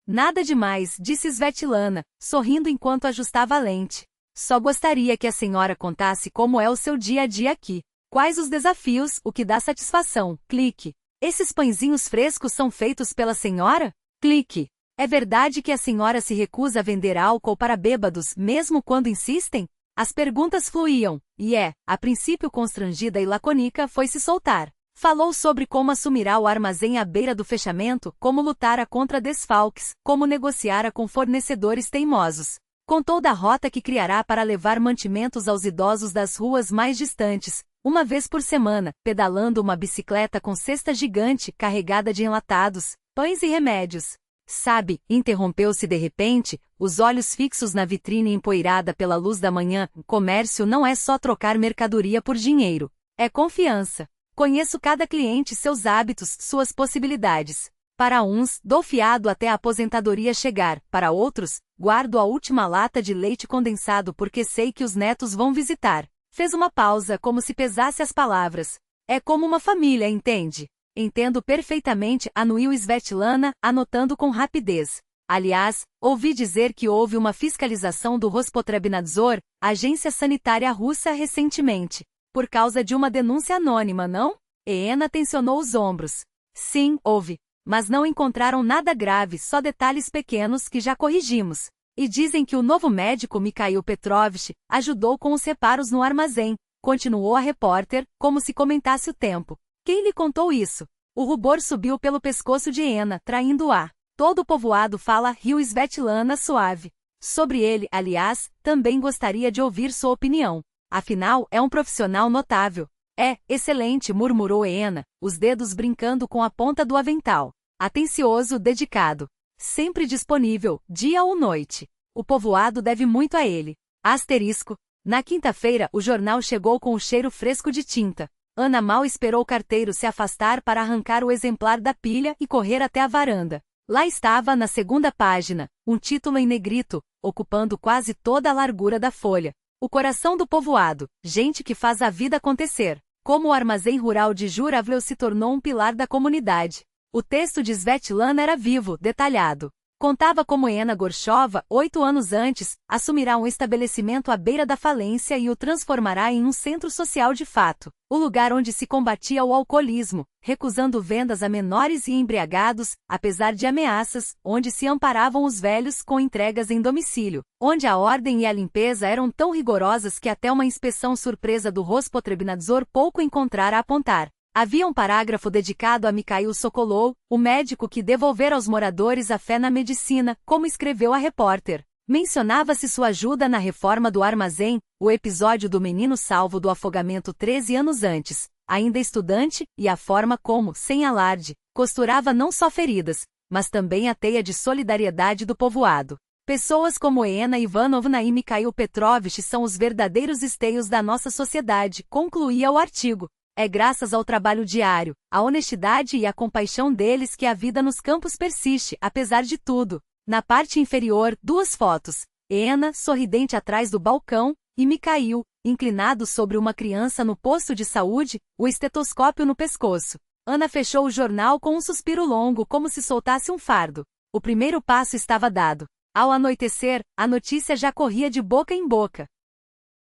Nada demais, disse Svetlana, sorrindo enquanto ajustava a lente. Só gostaria que a senhora contasse como é o seu dia a dia aqui. Quais os desafios, o que dá satisfação. Clique. Esses pãezinhos frescos são feitos pela senhora? Clique. É verdade que a senhora se recusa a vender álcool para bêbados, mesmo quando insistem? As perguntas fluíam, e a princípio constrangida e lacônica, foi se soltar. Falou sobre como assumirá o armazém à beira do fechamento, como lutara contra desfalques, como negociara com fornecedores teimosos. Contou da rota que criará para levar mantimentos aos idosos das ruas mais distantes, uma vez por semana, pedalando uma bicicleta com cesta gigante carregada de enlatados, pães e remédios. Sabe, interrompeu-se de repente, os olhos fixos na vitrine empoeirada pela luz da manhã, comércio não é só trocar mercadoria por dinheiro. É confiança. Conheço cada cliente, seus hábitos, suas possibilidades. Para uns, dou fiado até a aposentadoria chegar, para outros, guardo a última lata de leite condensado porque sei que os netos vão visitar. Fez uma pausa como se pesasse as palavras. É como uma família, entende? Entendo perfeitamente, anuiu Svetlana, anotando com rapidez. Aliás, ouvi dizer que houve uma fiscalização do Rospotrebnadzor, agência sanitária russa, recentemente. Por causa de uma denúncia anônima, não? Helena tensionou os ombros. Sim, houve. Mas não encontraram nada grave, só detalhes pequenos que já corrigimos. E dizem que o novo médico Mikhail Petrovich ajudou com os reparos no armazém. Continuou a repórter, como se comentasse o tempo. Quem lhe contou isso? O rubor subiu pelo pescoço de Helena, traindo o ar. Todo o povoado fala, riu Svetlana suave. Sobre ele, aliás, também gostaria de ouvir sua opinião. Afinal, é um profissional notável. É, excelente, murmurou Helena, os dedos brincando com a ponta do avental. Atencioso, dedicado. Sempre disponível, dia ou noite. O povoado deve muito a ele. Asterisco. Na quinta-feira, o jornal chegou com o cheiro fresco de tinta. Ana mal esperou o carteiro se afastar para arrancar o exemplar da pilha e correr até a varanda. Lá estava, na segunda página, um título em negrito, ocupando quase toda a largura da folha. O coração do povoado, gente que faz a vida acontecer. Como o armazém rural de Jуравлев se tornou um pilar da comunidade. O texto de Svetlana era vivo, detalhado. Contava como Helena Gorchova, 8 anos antes, assumirá um estabelecimento à beira da falência e o transformará em um centro social de fato, o lugar onde se combatia o alcoolismo, recusando vendas a menores e embriagados, apesar de ameaças, onde se amparavam os velhos com entregas em domicílio, onde a ordem e a limpeza eram tão rigorosas que até uma inspeção surpresa do Rospotrebnadzor pouco encontrara a apontar. Havia um parágrafo dedicado a Mikhail Sokolov, o médico que devolvera aos moradores a fé na medicina, como escreveu a repórter. Mencionava-se sua ajuda na reforma do armazém, o episódio do menino salvo do afogamento 13 anos antes, ainda estudante, e a forma como, sem alarde, costurava não só feridas, mas também a teia de solidariedade do povoado. Pessoas como Helena Ivanovna e Mikhail Petrovich são os verdadeiros esteios da nossa sociedade, concluía o artigo. É graças ao trabalho diário, à honestidade e à compaixão deles que a vida nos campos persiste, apesar de tudo. Na parte inferior, 2 fotos. Helena, sorridente atrás do balcão, e Mikhail, inclinado sobre uma criança no posto de saúde, o estetoscópio no pescoço. Ana fechou o jornal com um suspiro longo como se soltasse um fardo. O primeiro passo estava dado. Ao anoitecer, a notícia já corria de boca em boca.